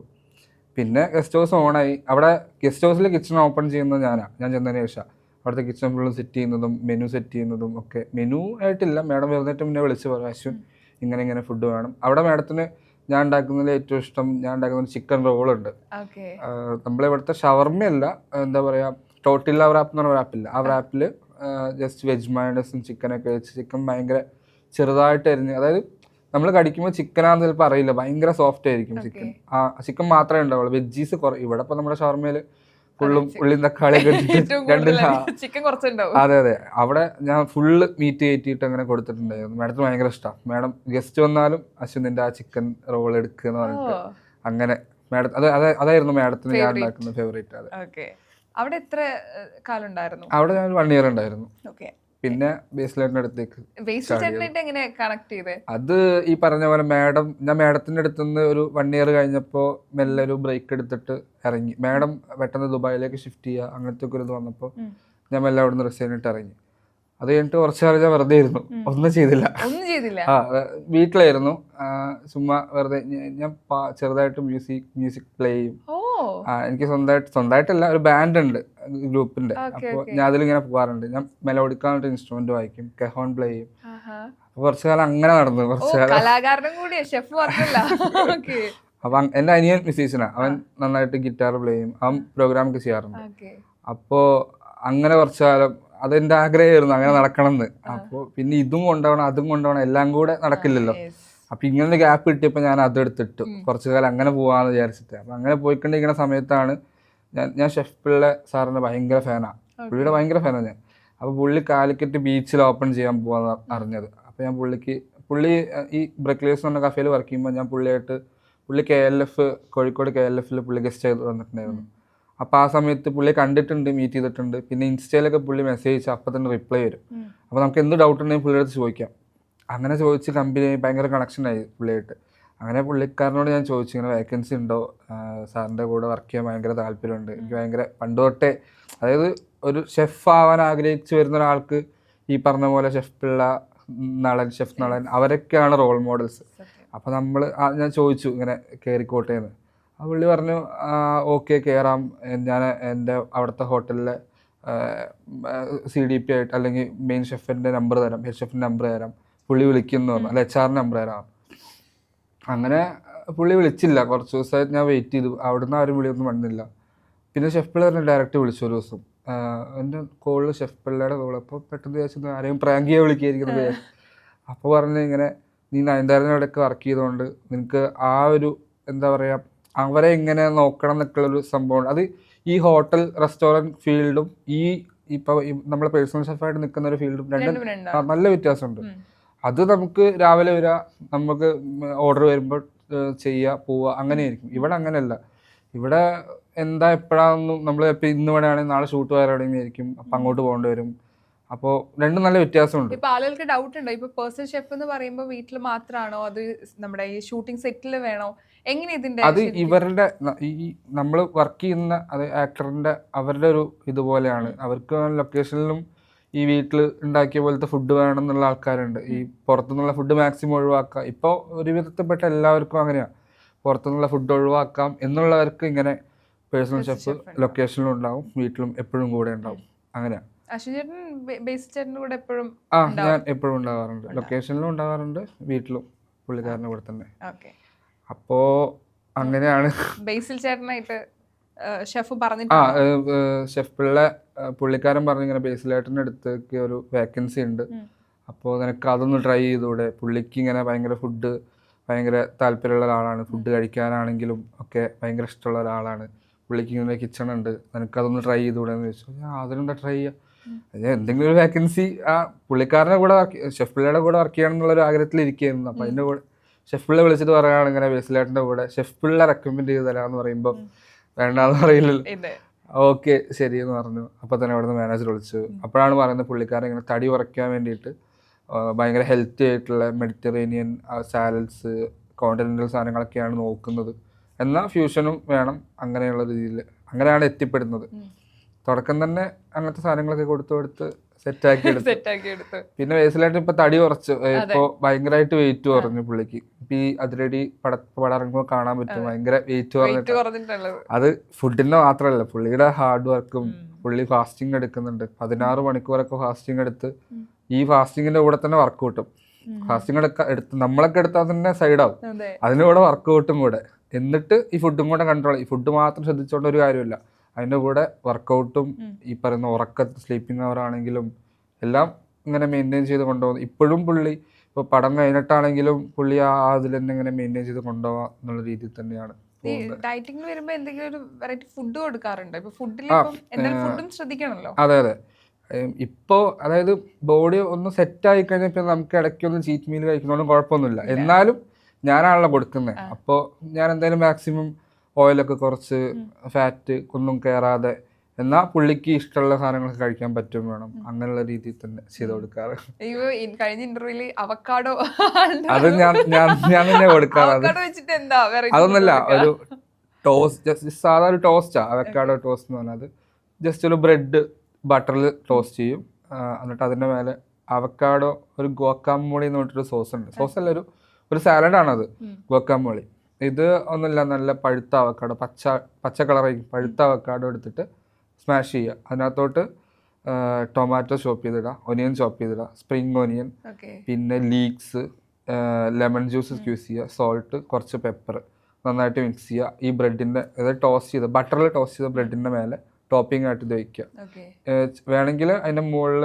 പിന്നെ ഗസ്റ്റ് ഹൗസ് ഓണായി. അവിടെ ഗസ്റ്റ് ഹൗസിൽ കിച്ചൺ ഓപ്പൺ ചെയ്യുന്നത് ഞാൻ ചെന്നതിന് ശേഷം അവിടുത്തെ കിച്ചൺ ഫുള്ളും സെറ്റ് ചെയ്യുന്നതും മെനു സെറ്റ് ചെയ്യുന്നതും ഒക്കെ. മെനു ആയിട്ടില്ല, മാഡം വരുന്നിട്ട് മുന്നേ വിളിച്ച് പറയും അശ്വിൻ ഇങ്ങനെ ഫുഡ് വേണം. അവിടെ മാഡത്തിന് ഞാൻ ഉണ്ടാക്കുന്നതിൽ ഏറ്റവും ഇഷ്ടം ഞാൻ ഉണ്ടാക്കുന്ന ചിക്കൻ റോളുണ്ട്. നമ്മളിവിടുത്തെ ഷവർമയല്ല, എന്താ പറയുക, ടോട്ടില്ല റാപ്പ് എന്ന് പറഞ്ഞ റാപ്പില്ല, ആ റാപ്പിൽ ജസ്റ്റ് വെജ് മയണൈസും ചിക്കനൊക്കെ വെച്ച് ചിക്കൻ ഭയങ്കര ചെറുതായിട്ട് അരിഞ്ഞ്, അതായത് നമ്മൾ കടിക്കുമ്പോൾ ചിക്കനാന്ന് ചിലപ്പോൾ അറിയില്ല, ഭയങ്കര സോഫ്റ്റ് ആയിരിക്കും ചിക്കൻ. ചിക്കൻ മാത്രമേ ഉണ്ടാവുള്ളൂ, വെജീസ് കുറേ. ഇവിടെ ഇപ്പം നമ്മുടെ ഷവർമയിൽ ഫുള്ളും ഉള്ളിയും തക്കാളിയൊക്കെ അതെ. അവിടെ ഞാൻ ഫുള്ള് മീറ്റ് കയറ്റിയിട്ട് അങ്ങനെ കൊടുത്തിട്ടുണ്ടായിരുന്നു. മാഡത്തിന് ഭയങ്കര ഇഷ്ടമാണ്. മാഡം ഗസ്റ്റ് വന്നാലും അശ്വിനിന്റെ ആ ചിക്കൻ റോൾ എടുക്കുക എന്ന് പറഞ്ഞിട്ട് അങ്ങനെ മാഡം അതായിരുന്നു മാഡത്തിന് ഞാൻ ഉണ്ടാക്കുന്ന ഫേവറേറ്റ്. അതെ.
അവിടെ എത്ര കാലം ഉണ്ടായിരുന്നു?
അവിടെ ഞാൻ 1 ഇയർ ഉണ്ടായിരുന്നു. പിന്നെ ബേസിലേറ്റിന്റെ അടുത്തേക്ക്. അത് ഈ പറഞ്ഞ പോലെ ഞാൻ മാഡത്തിന്റെ അടുത്ത് നിന്ന് ഒരു 1 ഇയർ കഴിഞ്ഞപ്പോൾ മെല്ലെ ഒരു ബ്രേക്ക് എടുത്തിട്ട് ഇറങ്ങി. മാഡം പെട്ടെന്ന് ദുബായിലേക്ക് ഷിഫ്റ്റ് ചെയ്യുക അങ്ങനത്തെ ഒക്കെ ഒരു ഇത് വന്നപ്പോൾ ഞാൻ മെല്ലെ അവിടെ നിന്ന് റിസൈൻ ഇട്ട് ഇറങ്ങി. അത് കഴിഞ്ഞിട്ട് കുറച്ച് കാലം ഞാൻ വെറുതെ ഇരുന്നു, ഒന്നും ചെയ്തില്ല. വീട്ടിലായിരുന്നു, ചുമ്മാ വെറുതെ. ഞാൻ ചെറുതായിട്ട് മ്യൂസിക് പ്ലേ ചെയ്യും. എനിക്ക് സ്വന്തമായിട്ടല്ല, ഒരു ബാൻഡ് ഉണ്ട് ഗ്രൂപ്പിന്റെ. അപ്പോൾ ഞാൻ അതിലിങ്ങനെ പോകാറുണ്ട്. ഞാൻ മെലോഡിക്കാനായിട്ട് ഇൻസ്ട്രുമെന്റ് വായിക്കും, കെഹോൺ പ്ലേ ചെയ്യും. അപ്പൊ കുറച്ചു കാലം അങ്ങനെ നടന്നു. അപ്പൊ എന്റെ അനിയൻ മ്യൂസീഷ്യനാണ്, അവൻ നന്നായിട്ട് ഗിറ്റാർ പ്ലേ ചെയ്യും, അവൻ പ്രോഗ്രാം ഒക്കെ ചെയ്യാറുണ്ട്. അപ്പോ അങ്ങനെ കുറച്ചു കാലം അതെന്റെ ആഗ്രഹമായിരുന്നു അങ്ങനെ നടക്കണം എന്ന്. അപ്പോൾ പിന്നെ ഇതും കൊണ്ടുപോകണം അതും കൊണ്ടുപോകണം, എല്ലാം കൂടെ നടക്കില്ലല്ലോ. അപ്പൊ ഇങ്ങനെ ഗ്യാപ്പ് കിട്ടിയപ്പോൾ ഞാൻ അതെടുത്തിട്ടു കുറച്ചു കാലം അങ്ങനെ പോവാന്ന് വിചാരിച്ചിട്ട്. അപ്പൊ അങ്ങനെ പോയിക്കൊണ്ടിരിക്കുന്ന സമയത്താണ് ഞാൻ ഷെഫ് പിള്ള സാറിന്റെ ഭയങ്കര ഫാനാണ്, പുള്ളിയുടെ ഭയങ്കര ഫാനാണ് ഞാൻ. അപ്പോൾ പുള്ളി കാലിക്കറ്റ് ബീച്ചിൽ ഓപ്പൺ ചെയ്യാൻ പോവാന്ന് അറിഞ്ഞത്. അപ്പോൾ ഞാൻ പുള്ളി ഈ ബ്രേക്ക്ലേഴ്സ് എന്ന കഫേയിൽ വർക്ക് ചെയ്യുമ്പോൾ ഞാൻ പുള്ളി KLF കോഴിക്കോട് KLFൽ പുള്ളി ഗസ്റ്റ് ചെയ്ത് വന്നിട്ടുണ്ടായിരുന്നു. അപ്പോൾ ആ സമയത്ത് പുള്ളിയെ കണ്ടിട്ടുണ്ട്, മീറ്റ് ചെയ്തിട്ടുണ്ട്. പിന്നെ ഇൻസ്റ്റയിലൊക്കെ പുള്ളി മെസ്സേജ് അയച്ചാൽ അപ്പം തന്നെ റിപ്ലൈ വരും. അപ്പോൾ നമുക്ക് എന്ത് ഡൗട്ട് ഉണ്ടെങ്കിൽ പുള്ളിയുടെ അടുത്ത് ചോദിക്കാം. അങ്ങനെ ചോദിച്ച് കമ്പനി ഭയങ്കര കണക്ഷനായി പുള്ളിയായിട്ട്. അങ്ങനെ പുള്ളിക്കാരനോട് ഞാൻ ചോദിച്ചു ഇങ്ങനെ വേക്കൻസി ഉണ്ടോ, സാറിൻ്റെ കൂടെ വർക്ക് ചെയ്യാൻ ഭയങ്കര താല്പര്യമുണ്ട്, എനിക്ക് ഭയങ്കര പണ്ട് തൊട്ടേ, അതായത് ഒരു ഷെഫ് ആവാൻ ആഗ്രഹിച്ച് വരുന്ന ഒരാൾക്ക് ഈ പറഞ്ഞ പോലെ ഷെഫ് പിള്ള, ഷെഫ് നളൻ അവരൊക്കെയാണ് റോൾ മോഡൽസ്. അപ്പോൾ ഞാൻ ചോദിച്ചു ഇങ്ങനെ കയറിക്കോട്ടേന്ന്. ആ പുള്ളി പറഞ്ഞു ഓക്കെ കയറാം, ഞാൻ എൻ്റെ അവിടുത്തെ ഹോട്ടലിലെ CDP ആയിട്ട് അല്ലെങ്കിൽ മെയിൻ ഷെഫിൻ്റെ നമ്പർ തരാം, ഹെഡ് ഷെഫിൻ്റെ നമ്പർ തരാം, പുള്ളി വിളിക്കുന്നു പറഞ്ഞു, അല്ല HR നമ്പർ തരാം. അങ്ങനെ പുള്ളി വിളിച്ചില്ല. കുറച്ച് ദിവസമായിട്ട് ഞാൻ വെയിറ്റ് ചെയ്തു, അവിടുന്ന് ആരും വിളിയൊന്നും വന്നില്ല. പിന്നെ ഷെഫ് പിള്ള തന്നെ ഡയറക്റ്റ് വിളിച്ചു ഒരു ദിവസം. എൻ്റെ കോളിൽ ഷെഫ് പിള്ളയുടെ കോൾ. അപ്പോൾ പെട്ടെന്ന് വിചാരിച്ചു ആരെയും പ്രാങ്ക് ചെയ്യാൻ വിളിക്കായിരിക്കുന്നത്. അപ്പോൾ പറഞ്ഞു ഇങ്ങനെ നീ നയൻതാരനോടൊക്കെ വർക്ക് ചെയ്തുകൊണ്ട് നിനക്ക് ആ ഒരു എന്താ പറയുക അവരെ എങ്ങനെ നോക്കണം എന്നൊക്കെയുള്ളൊരു സംഭവമാണ്. അത് ഈ ഹോട്ടൽ റെസ്റ്റോറൻറ്റ് ഫീൽഡും ഇപ്പോൾ നമ്മളെ പേഴ്സണൽ ഷെഫായിട്ട് നിൽക്കുന്ന ഒരു ഫീൽഡും രണ്ടും നല്ല വ്യത്യാസമുണ്ട്. അത് നമുക്ക് രാവിലെ വരിക, നമുക്ക് ഓർഡർ വരുമ്പോൾ ചെയ്യുക പോവുക അങ്ങനെയായിരിക്കും. ഇവിടെ അങ്ങനെയല്ല. ഇവിടെ എന്താ എപ്പോഴാണെന്നും നമ്മൾ ഇപ്പോൾ ഇന്ന് വേണമെങ്കിൽ നാളെ ഷൂട്ട് വരാണെങ്കിൽ അപ്പം അങ്ങോട്ട് പോകേണ്ടി വരും. അപ്പോൾ രണ്ടും നല്ല വ്യത്യാസമുണ്ട്.
ഇപ്പൊ ആളുകൾക്ക് ഡൗട്ട് ഉണ്ടോ, ഇപ്പൊ പേഴ്സണൽ ഷെഫ് എന്ന് പറയുമ്പോൾ വീട്ടിൽ മാത്രമാണോ, അത് നമ്മുടെ ഈ ഷൂട്ടിംഗ് സെറ്റിൽ വേണോ, എങ്ങനെ ഇതിന്റെ?
അത് ഇവരുടെ ഈ നമ്മൾ വർക്ക് ചെയ്യുന്ന അത് ആക്ടറിന്റെ അവരുടെ ഒരു ഇതുപോലെയാണ്. അവർക്ക് ലൊക്കേഷനിലും ഈ വീട്ടിൽ ഉണ്ടാക്കിയ പോലത്തെ ഫുഡ് വേണം എന്നുള്ള ആൾക്കാരുണ്ട്. ഈ പുറത്തുനിന്നുള്ള ഫുഡ് മാക്സിമം ഒഴിവാക്കാം. ഇപ്പോൾ ഒരു വിധത്തിൽപ്പെട്ട എല്ലാവർക്കും അങ്ങനെയാണ്, പുറത്തുനിന്നുള്ള ഫുഡ് ഒഴിവാക്കാം എന്നുള്ളവർക്ക് ഇങ്ങനെ പേഴ്സണൽ ഷെഫ് ലൊക്കേഷനിലും ഉണ്ടാവും, വീട്ടിലും എപ്പോഴും കൂടെ ഉണ്ടാവും. അങ്ങനെയാണ്. ഞാൻ എപ്പോഴും ഉണ്ടാവാറുണ്ട്, ലൊക്കേഷനിലും ഉണ്ടാവാറുണ്ട്, വീട്ടിലും പുള്ളിക്കാരൻ്റെ കൂടെ തന്നെ. അപ്പോ അങ്ങനെയാണ്.
ബേസിൽ ചേട്ടനായിട്ട് ഷെഫ്
ഷെഫ് പിള്ള പുള്ളിക്കാരൻ പറഞ്ഞു ഇങ്ങനെ ബേസിലേട്ടൻ്റെ അടുത്തേക്ക് ഒരു വേക്കൻസി ഉണ്ട്, അപ്പോൾ നിനക്ക് അതൊന്ന് ട്രൈ ചെയ്തൂടെ. പുള്ളിക്ക് ഇങ്ങനെ ഭയങ്കര ഫുഡ് ഭയങ്കര താല്പര്യമുള്ള ഒരാളാണ്, ഫുഡ് കഴിക്കാനാണെങ്കിലും ഒക്കെ ഭയങ്കര ഇഷ്ടമുള്ള ഒരാളാണ്. പുള്ളിക്ക് ഇങ്ങനെ കിച്ചൺ ഉണ്ട്, നിനക്കതൊന്ന് ട്രൈ ചെയ്തൂടെ എന്ന് ചോദിച്ചു. അതിനെന്താ ട്രൈ ചെയ്യുക, എന്തെങ്കിലും ഒരു വേക്കൻസി ആ പുള്ളിക്കാരൻ്റെ കൂടെ ഷെഫ് പിള്ളയുടെ കൂടെ വർക്ക് ചെയ്യണം എന്നുള്ളൊരു ആഗ്രഹത്തിലിരിക്കുകയായിരുന്നു. അപ്പം അതിൻ്റെ കൂടെ ഷെഫ് പിള്ള വിളിച്ചിട്ട് പറയുകയാണ് ഇങ്ങനെ ബേസിലേട്ടൻ്റെ കൂടെ ഷെഫ് പിള്ള റെക്കമെൻഡ് ചെയ്ത് തരാമെന്ന് പറയുമ്പോൾ വേണ്ടാന്ന് പറയില്ലല്ലോ. ഓക്കെ ശരി എന്ന് പറഞ്ഞു. അപ്പോൾ തന്നെ അവിടുന്ന് മാനേജർ വിളിച്ചു. അപ്പോഴാണ് പറയുന്നത് പുള്ളിക്കാരൻ ഇങ്ങനെ തടി കുറയ്ക്കാൻ വേണ്ടിയിട്ട് ഭയങ്കര ഹെൽത്തി ആയിട്ടുള്ള മെഡിറ്ററേനിയൻ സാലഡ്സ് കോണ്ടിനെൻ്റൽ സാധനങ്ങളൊക്കെയാണ് നോക്കുന്നത്, എന്നാൽ ഫ്യൂഷനും വേണം, അങ്ങനെയുള്ള രീതിയിൽ അങ്ങനെയാണ് എത്തിപ്പെടുന്നത്. തുടക്കം തന്നെ അങ്ങനത്തെ സാധനങ്ങളൊക്കെ കൊടുത്ത് സെറ്റാക്കി എടുത്ത്. പിന്നെ ബേസിലായിട്ട് ഇപ്പൊ തടി കുറച്ചു, ഇപ്പൊ ഭയങ്കരമായിട്ട് വെയിറ്റ് കുറഞ്ഞു പുള്ളിക്ക്. ഇപ്പൊ ഈ അതിരടി പടം ഇറങ്ങുമ്പോൾ കാണാൻ പറ്റും ഭയങ്കര വെയിറ്റ് കുറഞ്ഞിട്ടുള്ളത്. അത് ഫുഡിന്റെ മാത്രമല്ല, പുള്ളിയുടെ ഹാർഡ് വർക്കും. പുള്ളി ഫാസ്റ്റിംഗ് എടുക്കുന്നുണ്ട്, 16 മണിക്കൂറൊക്കെ ഫാസ്റ്റിംഗ് എടുത്ത് ഈ ഫാസ്റ്റിങ്ങിന്റെ കൂടെ തന്നെ വർക്കൗട്ടും. ഫാസ്റ്റിംഗ് എടുത്ത് നമ്മളൊക്കെ എടുത്താൽ തന്നെ സൈഡാവും, അതിന്റെ കൂടെ വർക്കൗട്ടും കൂടെ. എന്നിട്ട് ഈ ഫുഡും കൂടെ കൺട്രോൾ. ഈ ഫുഡ് മാത്രം ശ്രദ്ധിച്ചുകൊണ്ട് ഒരു കാര്യമില്ല, അതിൻ്റെ കൂടെ വർക്കൗട്ടും ഈ പറയുന്ന ഉറക്കത്തിൽ സ്ലീപ്പിംഗ് അവർ ആണെങ്കിലും എല്ലാം ഇങ്ങനെ മെയിൻറ്റെയിൻ ചെയ്ത് കൊണ്ടുപോകുന്നു. ഇപ്പോഴും പുള്ളി ഇപ്പോൾ പടം കഴിഞ്ഞിട്ടാണെങ്കിലും പുള്ളി അതിൽ തന്നെ ഇങ്ങനെ മെയിൻറ്റെയിൻ ചെയ്ത് കൊണ്ടുപോകാം എന്നുള്ള രീതിയിൽ തന്നെയാണ്.
ഡയറ്റിംഗ് വരുമ്പോൾ എന്തെങ്കിലും ഒരു വെറൈറ്റി ഫുഡ് കൊടുക്കാറുണ്ട്? ഇപ്പൊ ഫുഡിൽ ഫുഡും ശ്രദ്ധിക്കണമല്ലോ.
അതെ അതെ. ഇപ്പോൾ അതായത് ബോഡി ഒന്ന് സെറ്റായി കഴിഞ്ഞാൽ പിന്നെ നമുക്ക് ഇടയ്ക്കൊന്നും ചീറ്റ് മീൽ കഴിക്കുന്നതുകൊണ്ടും കുഴപ്പമൊന്നുമില്ല. എന്നാലും ഞാനാണല്ലോ കൊടുക്കുന്നത്, അപ്പോൾ ഞാൻ എന്തായാലും മാക്സിമം ഓയിലൊക്കെ കുറച്ച് ഫാറ്റ് ഒന്നും കയറാതെ, എന്നാൽ പുള്ളിക്ക് ഇഷ്ടമുള്ള സാധനങ്ങളൊക്കെ കഴിക്കാൻ പറ്റും വേണം, അങ്ങനെയുള്ള രീതിയിൽ തന്നെ ചെയ്ത് കൊടുക്കാറ്.
കഴിഞ്ഞ ഇന്റർവ്യൂല് അവക്കാഡോ
അത് ഞാൻ തന്നെ കൊടുക്കാറ്. അതൊന്നല്ല, ഒരു ടോസ്റ്റ്, സാധാ ഒരു ടോസ്റ്റാ അവക്കാഡോ ടോസ്റ്റ് എന്ന് പറഞ്ഞാൽ. ജസ്റ്റ് ഒരു ബ്രെഡ് ബട്ടറിൽ ടോസ്റ്റ് ചെയ്യും, എന്നിട്ട് അതിൻ്റെ മേലെ അവക്കാഡോ ഒരു ഗോക്കാമോളി എന്ന് പറഞ്ഞിട്ടൊരു സോസ് ഉണ്ട്. സോസല്ല, ഒരു സാലഡാണത് ഗോക്കാമോളി. ഇത് ഒന്നുമില്ല, നല്ല പഴുത്ത അവക്കാഡോ, പച്ച കളറായിരിക്കും, പഴുത്ത അവക്കാഡോ എടുത്തിട്ട് സ്മാഷ് ചെയ്യുക. അതിനകത്തോട്ട് ടൊമാറ്റോ ചോപ്പ് ചെയ്തിടുക, ഒനിയൻ ചോപ്പ് ചെയ്തിടുക, സ്പ്രിങ് ഒനിയൻ, പിന്നെ ലീക്സ്, ലെമൺ ജ്യൂസ് സ്ക്യൂസ് ചെയ്യുക, സോൾട്ട്, കുറച്ച് പെപ്പർ, നന്നായിട്ട് മിക്സ് ചെയ്യുക. ഈ ബ്രെഡിൻ്റെ അതായത് ടോസ്റ്റ് ചെയ്ത് ബട്ടറിൽ ടോസ്റ്റ് ചെയ്ത ബ്രെഡിൻ്റെ മേലെ ടോപ്പിംഗ് ആയിട്ട് ഇത് വയ്ക്കുക. വേണമെങ്കിൽ അതിൻ്റെ മുകളിൽ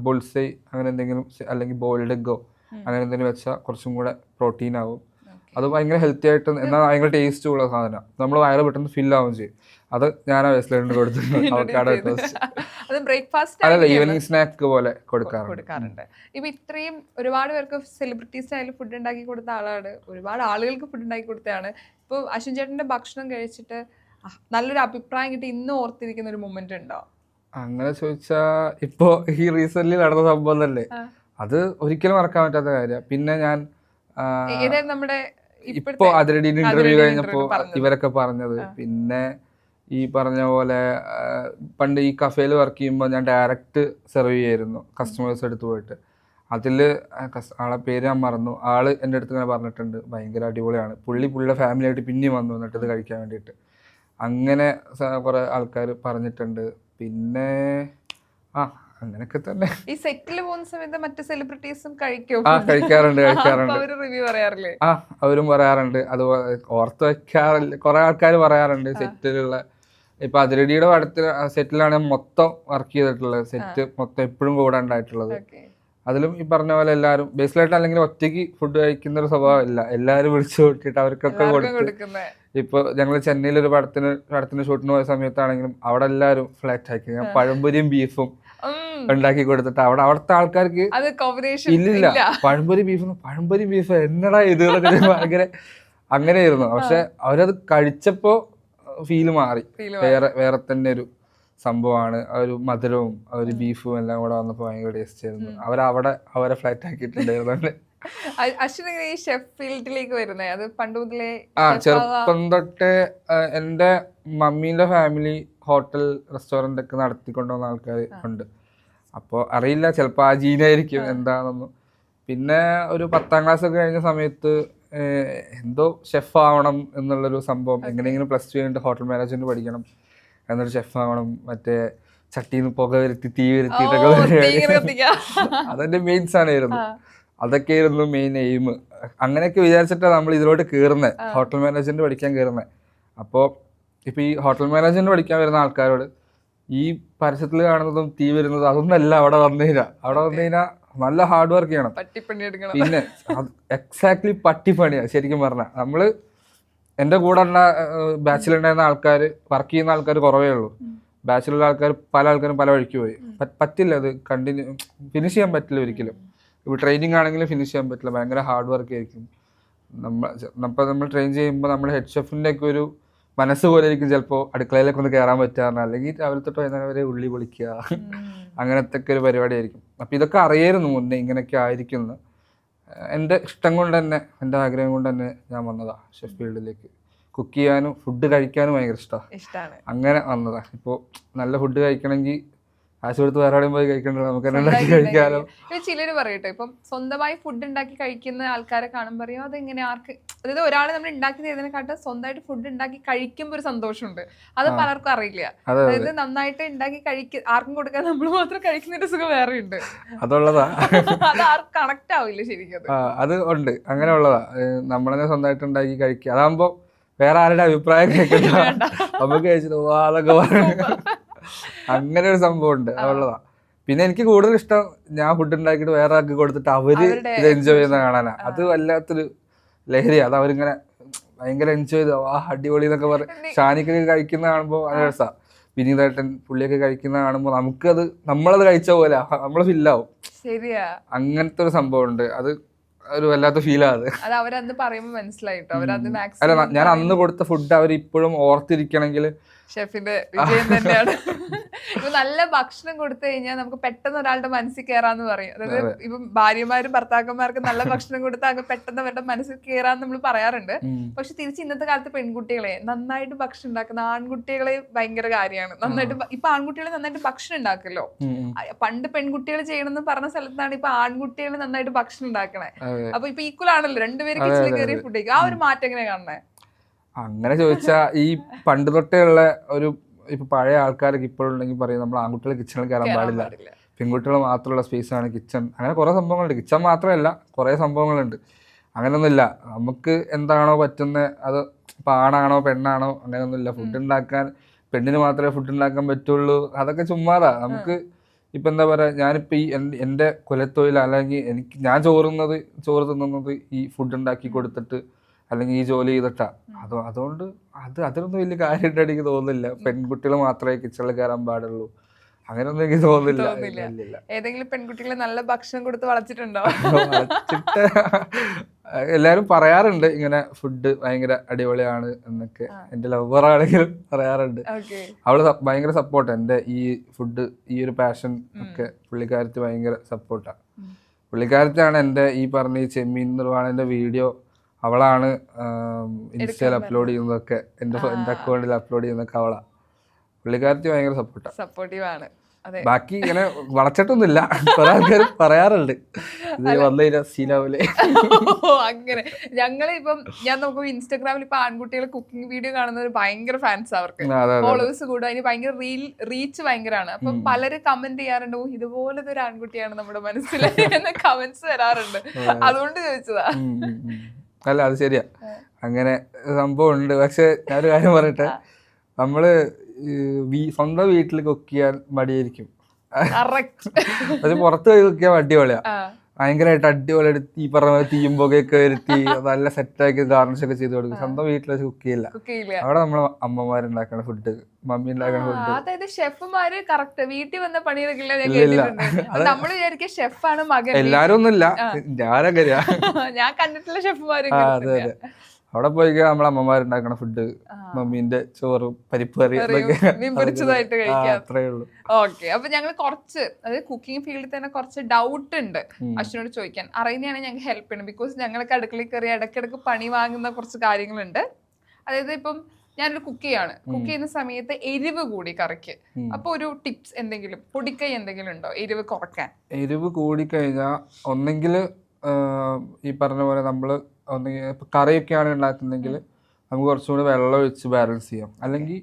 ബുൾസൈ അങ്ങനെ എന്തെങ്കിലും അല്ലെങ്കിൽ ബോയിൽഡ് എഗ്ഗോ അങ്ങനെ എന്തെങ്കിലും വെച്ചാൽ കുറച്ചും കൂടെ പ്രോട്ടീൻ ആവും. അത് ഭയങ്കര ഹെൽത്തി ആയിട്ട്, എന്നാൽ ഭയങ്കര ടേസ്റ്റ് ഉള്ള സാധനം, നമ്മൾ വയറ് പെട്ടെന്ന് ഫിൽ ആവുകയും ചെയ്യും. അത് ഞാൻ ബേസിലേട്ടന് കൊടുത്തിട്ടുണ്ട്, അവക്കാഡോ ടോസ്റ്റ്. അതല്ല, ഈവനിങ് സ്നാക്ക് പോലെ കൊടുക്കാറുണ്ട്.
ഇപ്പൊ ഇത്രയും ഒരുപാട് പേർക്ക് സെലിബ്രിറ്റീസ് ആയാലും ഫുഡ് ഉണ്ടാക്കി കൊടുത്ത ആളാണ്, ഒരുപാട് ആളുകൾക്ക് ഫുഡ് ഉണ്ടാക്കി കൊടുത്തതാണ്. ഇപ്പൊ അശ്വിൻ ചേട്ടന്റെ ഭക്ഷണം കഴിച്ചിട്ട് നല്ലൊരു അഭിപ്രായം കിട്ടി ഇന്ന് ഓർത്തിരിക്കുന്ന ഒരു മൊമെന്റ് ഉണ്ടോ?
അങ്ങനെ ചോദിച്ചാ ഇപ്പോ ഈ റീസെന്റ് നടന്ന സംഭവം തന്നെ, അത് ഒരിക്കലും മറക്കാൻ പറ്റാത്ത കാര്യം. പിന്നെ ഞാൻ ഇപ്പോ അതിരടിന്റെ ഇന്റർവ്യൂ കഴിഞ്ഞപ്പോ ഇവരൊക്കെ പറഞ്ഞത്, പിന്നെ ഈ പറഞ്ഞ പോലെ പണ്ട് ഈ കഫേയിൽ വർക്ക് ചെയ്യുമ്പോൾ ഞാൻ ഡയറക്റ്റ് സെർവ് ചെയ്യായിരുന്നു കസ്റ്റമേഴ്സ് എടുത്ത് പോയിട്ട്. അതില് ആളെ പേര് ഞാൻ മറന്നു. ആള് എൻ്റെ അടുത്ത് ഇങ്ങനെ പറഞ്ഞിട്ടുണ്ട് ഭയങ്കര അടിപൊളിയാണ്, പുള്ളിയുടെ ഫാമിലി ആയിട്ട് പിന്നെയും വന്നു എന്നിട്ട് ഇത് കഴിക്കാൻ വേണ്ടിയിട്ട്. അങ്ങനെ കുറെ ആൾക്കാർ പറഞ്ഞിട്ടുണ്ട്. പിന്നെ അങ്ങനെയൊക്കെ തന്നെ.
ഈ സെറ്റിൽ പോകുന്ന സമയത്ത് മറ്റു സെലിബ്രിറ്റീസും കഴിക്കും?
കഴിക്കാറുണ്ട്.
അവര് റിവ്യൂ പറയാറില്ലേ?
അവരും പറയാറുണ്ട്. അതുപോലെ ഓർത്ത് വെക്കാറില്ല, കുറെ ആൾക്കാർ പറയാറുണ്ട് സെറ്റിലുള്ള. ഇപ്പൊ അതിരടിയുടെ പടത്തിൽ സെറ്റിലാണ് മൊത്തം വർക്ക് ചെയ്തിട്ടുള്ളത്, സെറ്റ് മൊത്തം എപ്പോഴും കൂടെ ഉണ്ടായിട്ടുള്ളത്. അതിലും ഈ പറഞ്ഞ പോലെ എല്ലാവരും ബേസിലായിട്ട് അല്ലെങ്കിൽ ഒറ്റയ്ക്ക് ഫുഡ് കഴിക്കുന്ന ഒരു സ്വഭാവം ഇല്ല, എല്ലാവരും വിളിച്ചു കൂട്ടിയിട്ട് അവർക്കൊക്കെ കൊടുത്ത്. ഇപ്പൊ ഞങ്ങൾ ചെന്നൈയിൽ ഒരു പടത്തിന് ഷൂട്ടിന് പോയ സമയത്താണെങ്കിലും അവിടെ എല്ലാവരും ഫ്ലാറ്റ് ആക്കി ഞാൻ പഴംപൊരിയും ബീഫും ഉണ്ടാക്കി കൊടുത്തിട്ട് അവിടുത്തെ ആൾക്കാർക്ക് ഇല്ലില്ല പഴംപൊരി ബീഫ് എന്നടാ ഇത് ഭയങ്കര അങ്ങനെയായിരുന്നു. പക്ഷെ അവരത് കഴിച്ചപ്പോ ഫീല് മാറി, വേറെ തന്നെ ഒരു സംഭവമാണ്. ആ ഒരു മധുരവും ആ ഒരു ബീഫും എല്ലാം കൂടെ വന്നപ്പോൾ ഭയങ്കര ടേസ്റ്റ് ആയിരുന്നു. അവരെ ഫ്ലാറ്റ് ആക്കിയിട്ടുണ്ടായിരുന്നു.
അശ്വിൻ ഈ ഷെഫ് ഫീൽഡിലേക്ക് വരുന്നേ അത് പണ്ട് മുതലേ?
ചെറുപ്പം തൊട്ടേ എൻ്റെ മമ്മീൻ്റെ ഫാമിലി ഹോട്ടൽ റെസ്റ്റോറൻ്റ് ഒക്കെ നടത്തിക്കൊണ്ടുവന്ന ആൾക്കാർ ഉണ്ട്. അപ്പോൾ അറിയില്ല, ചിലപ്പോൾ ആ ജീനായിരിക്കും എന്താണെന്നൊന്നും. പിന്നെ ഒരു 10ാം ക്ലാസ് ഒക്കെ കഴിഞ്ഞ സമയത്ത് എന്തോ ഷെഫ് ആവണം എന്നുള്ളൊരു സംഭവം, എങ്ങനെയെങ്കിലും +2 കഴിഞ്ഞിട്ട് ഹോട്ടൽ മാനേജ്മെന്റ് പഠിക്കണം, എന്നിട്ട് ഷെഫ് ആവണം, മറ്റേ ചട്ടിന്ന് പുക വരുത്തി തീ വരുത്തിയിട്ടൊക്കെ അതെന്റെ മെയിൻ സാധനമായിരുന്നു. അതൊക്കെയായിരുന്നു മെയിൻ എയിം. അങ്ങനെയൊക്കെ വിചാരിച്ചിട്ടാണ് നമ്മൾ ഇതിലോട്ട് കയറുന്നത്, ഹോട്ടൽ മാനേജ്മെന്റ് പഠിക്കാൻ കയറുന്നത്. അപ്പോൾ ഇപ്പൊ ഈ ഹോട്ടൽ മാനേജ്മെന്റ് പഠിക്കാൻ വരുന്ന ആൾക്കാരോട് ഈ പരസ്യത്തിൽ കാണുന്നതും തീ വരുന്നതും അതൊന്നല്ല അവിടെ വന്നു കഴിഞ്ഞാൽ നല്ല ഹാർഡ് വർക്ക് ചെയ്യണം. പിന്നെ എക്സാക്ട്ലി പട്ടിപ്പണിയാണ് ശരിക്കും പറഞ്ഞാൽ. നമ്മള് എൻ്റെ കൂടെ ബാച്ചിലുണ്ടായിരുന്ന ആൾക്കാർ, വർക്ക് ചെയ്യുന്ന ആൾക്കാർ കുറവേ ഉള്ളൂ. ബാച്ചിലുള്ള ആൾക്കാർ പല ആൾക്കാരും പല വഴിക്ക് പോയി. പറ്റില്ല, അത് ഫിനിഷ് ചെയ്യാൻ പറ്റില്ല ഒരിക്കലും. ഇപ്പോൾ ട്രെയിനിങ് ആണെങ്കിലും ഫിനിഷ് ചെയ്യാൻ പറ്റില്ല, ഭയങ്കര ഹാർഡ് വർക്ക് ആയിരിക്കും. നമ്മൾ ട്രെയിൻ ചെയ്യുമ്പോൾ നമ്മുടെ ഹെഡ് ഷെഫിൻ്റെ ഒക്കെ ഒരു മനസ്സ് പോലെ ആയിരിക്കും ചിലപ്പോൾ അടുക്കളയിലേക്ക് ഒന്ന് കയറാൻ പറ്റാറുണ്ട്, അല്ലെങ്കിൽ രാവിലെ തൊട്ട് വൈകുന്നേരം വരെ ഉള്ളി പൊളിക്കുക, അങ്ങനത്തെ ഒക്കെ ഒരു പരിപാടിയായിരിക്കും. അപ്പം ഇതൊക്കെ അറിയായിരുന്നു മുന്നേ ഇങ്ങനെയൊക്കെ ആയിരിക്കുന്നു. എൻ്റെ ഇഷ്ടം കൊണ്ട് തന്നെ, എൻ്റെ ആഗ്രഹം കൊണ്ട് തന്നെ ഞാൻ വന്നതാണ് ഷെഫ് ഫീൽഡിലേക്ക്. കുക്ക് ചെയ്യാനും ഫുഡ് കഴിക്കാനും ഭയങ്കര ഇഷ്ടമാണ്. അങ്ങനെ വന്നതാണ്. ഇപ്പോൾ നല്ല ഫുഡ് കഴിക്കണമെങ്കിൽ കാശ് കൊടുത്ത് വേറെ എവിടെയും പോയി കഴിക്കണ്ടല്ലോ, നമുക്ക് തന്നെ ഉണ്ടാക്കി കഴിക്കാമല്ലോ.
ചിലര് പറയട്ടെ, ഇപ്പം സ്വന്തമായി ഫുഡ് ഉണ്ടാക്കി കഴിക്കുന്ന ആൾക്കാരെ കാണുമ്പോൾ പറയും അതെങ്ങനെ ആർക്ക്, അതായത് ഒരാളെ നമ്മൾ ഉണ്ടാക്കി തരുന്നതിനെക്കാട്ടും സ്വന്തമായിട്ട് ഫുഡ് ഉണ്ടാക്കി കഴിക്കുമ്പോൾ ഒരു സന്തോഷമുണ്ട്. അത് പലർക്കും അറിയില്ല. അതായത് നന്നായിട്ട് ഉണ്ടാക്കി ആർക്കും കൊടുക്കാൻ നമ്മൾ മാത്രം കഴിക്കുന്നതിന്റെ സുഖം വേറെ ഉണ്ട്.
അതുള്ളതാ,
അത് ആർക്കും കണക്ട് ആവില്ല ശരിക്കും.
അത് ഉണ്ട്, അങ്ങനെ ഉള്ളതാ. നമ്മളെ സ്വന്തമായിട്ട് ഉണ്ടാക്കി കഴിക്കുക, അതാകുമ്പോ വേറെ ആരുടെ അഭിപ്രായം കേൾക്കണ്ട, നമുക്ക് കഴിച്ചിട്ട് അതൊക്കെ പറഞ്ഞു അങ്ങനെ ഒരു സംഭവം ഉണ്ട്, അതുള്ളതാ. പിന്നെ എനിക്ക് കൂടുതൽ ഇഷ്ടം ഞാൻ ഫുഡ് ഉണ്ടാക്കിയിട്ട് വേറെ ആൾക്ക് കൊടുത്തിട്ട് അവര് ഇത് എൻജോയ് ചെയ്യുന്ന കാണാനാ. അത് വല്ലാത്തൊരു ലഹരിയാണ്. അത് അവരിങ്ങനെ ഭയങ്കര എൻജോയ് ചെയ്ത് അടിപൊളി എന്നൊക്കെ പറഞ്ഞ് ഷാനിക്കൊക്കെ കഴിക്കുന്ന കാണുമ്പോൾ നല്ല രസമാണ്. വിനീതേട്ടൻ പുള്ളിയൊക്കെ കഴിക്കുന്ന കാണുമ്പോൾ നമുക്കത് നമ്മളത് കഴിച്ച പോലെ നമ്മള് ഫീലാവും.
ശരിയാ,
അങ്ങനത്തെ ഒരു സംഭവം ഉണ്ട്. അത് ഒരു വല്ലാത്ത ഫീലാണ്. അല്ല, ഞാൻ അന്ന് കൊടുത്ത ഫുഡ് അവർ ഇപ്പോഴും ഓർത്തിരിക്കണമെങ്കിൽ
ഷെഫിന്റെ വിജയം തന്നെയാണ്. ഇപ്പൊ നല്ല ഭക്ഷണം കൊടുത്തു കഴിഞ്ഞാൽ നമുക്ക് പെട്ടെന്ന് ഒരാളുടെ മനസ്സിൽ കയറാന്ന് പറയും. അതായത് ഇപ്പം ഭാര്യമാരും ഭർത്താക്കന്മാർക്കും നല്ല ഭക്ഷണം കൊടുത്താൽ അങ്ങ് പെട്ടെന്ന് അവരുടെ മനസ്സിൽ കയറാന്ന് നമ്മൾ പറയാറുണ്ട്. പക്ഷെ തിരിച്ച് ഇന്നത്തെ കാലത്ത് പെൺകുട്ടികളെ നന്നായിട്ട് ഭക്ഷണം ഉണ്ടാക്കുന്ന ആൺകുട്ടികളെ ഭയങ്കര കാര്യമാണ്. നന്നായിട്ട് ഇപ്പൊ ആൺകുട്ടികളെ നന്നായിട്ട് ഭക്ഷണം ഉണ്ടാക്കല്ലോ. പണ്ട് പെൺകുട്ടികൾ ചെയ്യണമെന്ന് പറഞ്ഞ സ്ഥലത്താണ് ഇപ്പൊ ആൺകുട്ടികൾ നന്നായിട്ട് ഭക്ഷണം ഉണ്ടാക്കണേ. അപ്പൊ ഇപ്പൊ ഈക്വൽ ആണല്ലോ, രണ്ടുപേരും കിച്ചണിൽ കയറി ഫുഡ് കഴിക്കും. ആ ഒരു മാറ്റം എങ്ങനെ കാണണേ?
അങ്ങനെ ചോദിച്ചാ ഈ പണ്ട് തൊട്ടേ ഉള്ള ഒരു ഇപ്പൊ പഴയ ആൾക്കാരൊക്കെ ഇപ്പോഴുണ്ടെങ്കിൽ പറയും നമ്മൾ ആൺകുട്ടികൾ കിച്ചണിൽ കയറാൻ പാടില്ല, പെൺകുട്ടികൾ മാത്രമുള്ള സ്പേസാണ് കിച്ചൺ. അങ്ങനെ കുറെ സംഭവങ്ങളുണ്ട്. കിച്ചൺ മാത്രമല്ല കുറെ സംഭവങ്ങളുണ്ട്. അങ്ങനെയൊന്നുമില്ല, നമുക്ക് എന്താണോ പറ്റുന്നത്, അത് ഇപ്പം ആണാണോ പെണ്ണാണോ അങ്ങനെയൊന്നുമില്ല. ഫുഡ് ഉണ്ടാക്കാൻ പെണ്ണിന് മാത്രമേ ഫുഡ് ഉണ്ടാക്കാൻ പറ്റുള്ളൂ, അതൊക്കെ ചുമ്മാതാ. നമുക്ക് ഇപ്പം എന്താ പറയുക, ഞാനിപ്പോൾ ഈ എൻ്റെ കുലത്തൊഴിൽ അല്ലെങ്കിൽ ഞാൻ ചോറ് തിന്നുന്നത് ഈ ഫുഡ് ഉണ്ടാക്കി കൊടുത്തിട്ട് അല്ലെങ്കിൽ ഈ ജോലി ചെയ്തിട്ടാ. അതുകൊണ്ട് അതിനൊന്നും വലിയ കാര്യമായിട്ട് എനിക്ക് തോന്നുന്നില്ല. പെൺകുട്ടികൾ മാത്രമേ കിച്ചണിൽ കയറാൻ പാടുള്ളൂ, അങ്ങനെയൊന്നും എനിക്ക് തോന്നുന്നില്ല.
ഏതെങ്കിലും പെൺകുട്ടികളെ നല്ല ഭക്ഷണം കൊടുത്ത് വളച്ചിട്ടുണ്ടോ?
വളച്ചിട്ട് എല്ലാരും പറയാറുണ്ട് ഇങ്ങനെ ഫുഡ് ഭയങ്കര അടിപൊളിയാണ് എന്നൊക്കെ. എന്റെ ലവറാണെങ്കിലും പറയാറുണ്ട്. അവള് ഭയങ്കര സപ്പോർട്ടാ എൻ്റെ ഈ ഫുഡ്, ഈ ഒരു പാഷൻ ഒക്കെ. പുള്ളിക്കാരത്തി ഭയങ്കര സപ്പോർട്ടാ. പുള്ളിക്കാരത്തിയാണ് എൻ്റെ ഈ പറഞ്ഞ ഈ ചെമ്മീൻ നിർവ്വാണന്റെ വീഡിയോ അവളാണ് ഇൻസ്റ്റയിൽ അപ്ലോഡ് ചെയ്യുന്നതൊക്കെ, എൻ്റെ അക്കൗണ്ടിൽ അപ്ലോഡ് ചെയ്യുന്നതൊക്കെ അവളാ. പുള്ളിക്കാരത്തി ഭയങ്കര സപ്പോർട്ടീവാണ്.
അതെ.
ബാക്കി ഇങ്ങനെ വളച്ചിട്ടൊന്നുമില്ല. കുറെ ആൾക്കാർ പറയാറുണ്ട് ഇത് വന്നതിന് ശീലാവൂലേ.
അങ്ങനെ ഞങ്ങള് ഇപ്പം ഞാൻ നോക്കുമ്പോ ഇൻസ്റ്റാഗ്രാമിൽ ഇപ്പൊ ആൺകുട്ടികൾ കുക്കിംഗ് വീഡിയോ കാണുന്നത് ഭയങ്കര ഫാൻസ് അവർക്ക്, ഫോളോവേഴ്സ് കൂടും, അതിന് ഭയങ്കര റീച്ച് ഭയങ്കരമാണ്. അപ്പം പലരും കമന്റ് ചെയ്യാറുണ്ട്, ഓ ഇതുപോലത്തെ ഒരു ആൺകുട്ടിയാണ് നമ്മുടെ മനസ്സിൽ എന്ന് കമന്റ്സ് വരാറുണ്ട്. അതുകൊണ്ട് ചോദിച്ചതാ.
അല്ല അത് ശരിയാ, അങ്ങനെ സംഭവം ഉണ്ട്. പക്ഷെ ഞാനൊരു കാര്യം പറയട്ടെ, നമ്മള് സ്വന്തം വീട്ടിൽ കുക്ക് ചെയ്യാൻ മടിയായിരിക്കും, പക്ഷെ പുറത്ത് പോയി കുക്ക് ചെയ്യാൻ അടിപൊളിയാ. ഭയങ്കരമായിട്ട് അടിപൊളി എടുത്ത് ഈ പറഞ്ഞ തീയുമ്പൊക്കെ വരുത്തി നല്ല സെറ്റാക്കി ഗാർണിഷ് ഒക്കെ ചെയ്ത് കൊടുക്കും. സ്വന്തം വീട്ടിൽ കുക്ക് ചെയ്യില്ല. അവിടെ നമ്മളെ അമ്മമാരുണ്ടാക്കണ ഫുഡ്, മമ്മി ഉണ്ടാക്കണ ഫുഡ്.
അതായത് ഷെഫുമാര് കറക്റ്റ് വീട്ടിൽ വന്ന പണിയെടുക്കില്ല. ഞാൻ കേട്ടിട്ടുണ്ട്, നമ്മള് വിചാരിക്കും ഷെഫാണ് മകൻ.
എല്ലാരും ഒന്നുമില്ല, ഞാനങ്ങനെയാ.
ഞാൻ കണ്ടിട്ടുള്ള ഷെഫുമാര്.
അതെ അതെ, അവിടെ പോയി നമ്മളെ അമ്മമാരുണ്ടാക്കണ ഫുഡ്, മമ്മീന്റെ ചോറും പരിപ്പ് കറി
പൊരിച്ചതായിട്ട് കഴിക്കാം,
അത്രേ ഉള്ളൂ.
ഓക്കെ. അപ്പൊ ഞങ്ങൾ കുറച്ച്, അതായത് കുക്കിംഗ് ഫീൽഡിൽ തന്നെ കുറച്ച് ഡൗട്ട് ഉണ്ട് അശ്വിനോട് ചോദിക്കാൻ. അറിയുന്നതാണ് ഞങ്ങൾക്ക് ഹെൽപ്പ് ചെയ്യണം. ബിക്കോസ് ഞങ്ങൾക്ക് അടുക്കളയിൽ കയറി ഇടയ്ക്കിടയ്ക്ക് പണി വാങ്ങുന്ന കുറച്ച് കാര്യങ്ങളുണ്ട്. അതായത് ഇപ്പം ഞാനൊരു കുക്ക് ചെയ്യുന്ന സമയത്ത് എരിവ് കൂടി കറിക്ക്, അപ്പൊ ഒരു ടിപ്സ് എന്തെങ്കിലും, പൊടിക്കൈ എന്തെങ്കിലും ഉണ്ടോ എരിവ് കുറയ്ക്കാൻ?
എരിവ് കൂടിക്കഴിഞ്ഞാൽ ഒന്നെങ്കിൽ ഈ പറഞ്ഞ പോലെ നമ്മള് ഇപ്പൊ കറിയൊക്കെയാണ് ഉണ്ടാക്കുന്നെങ്കിൽ നമുക്ക് കുറച്ചുകൂടി വെള്ളം ഒഴിച്ച് ബാലൻസ് ചെയ്യാം, അല്ലെങ്കിൽ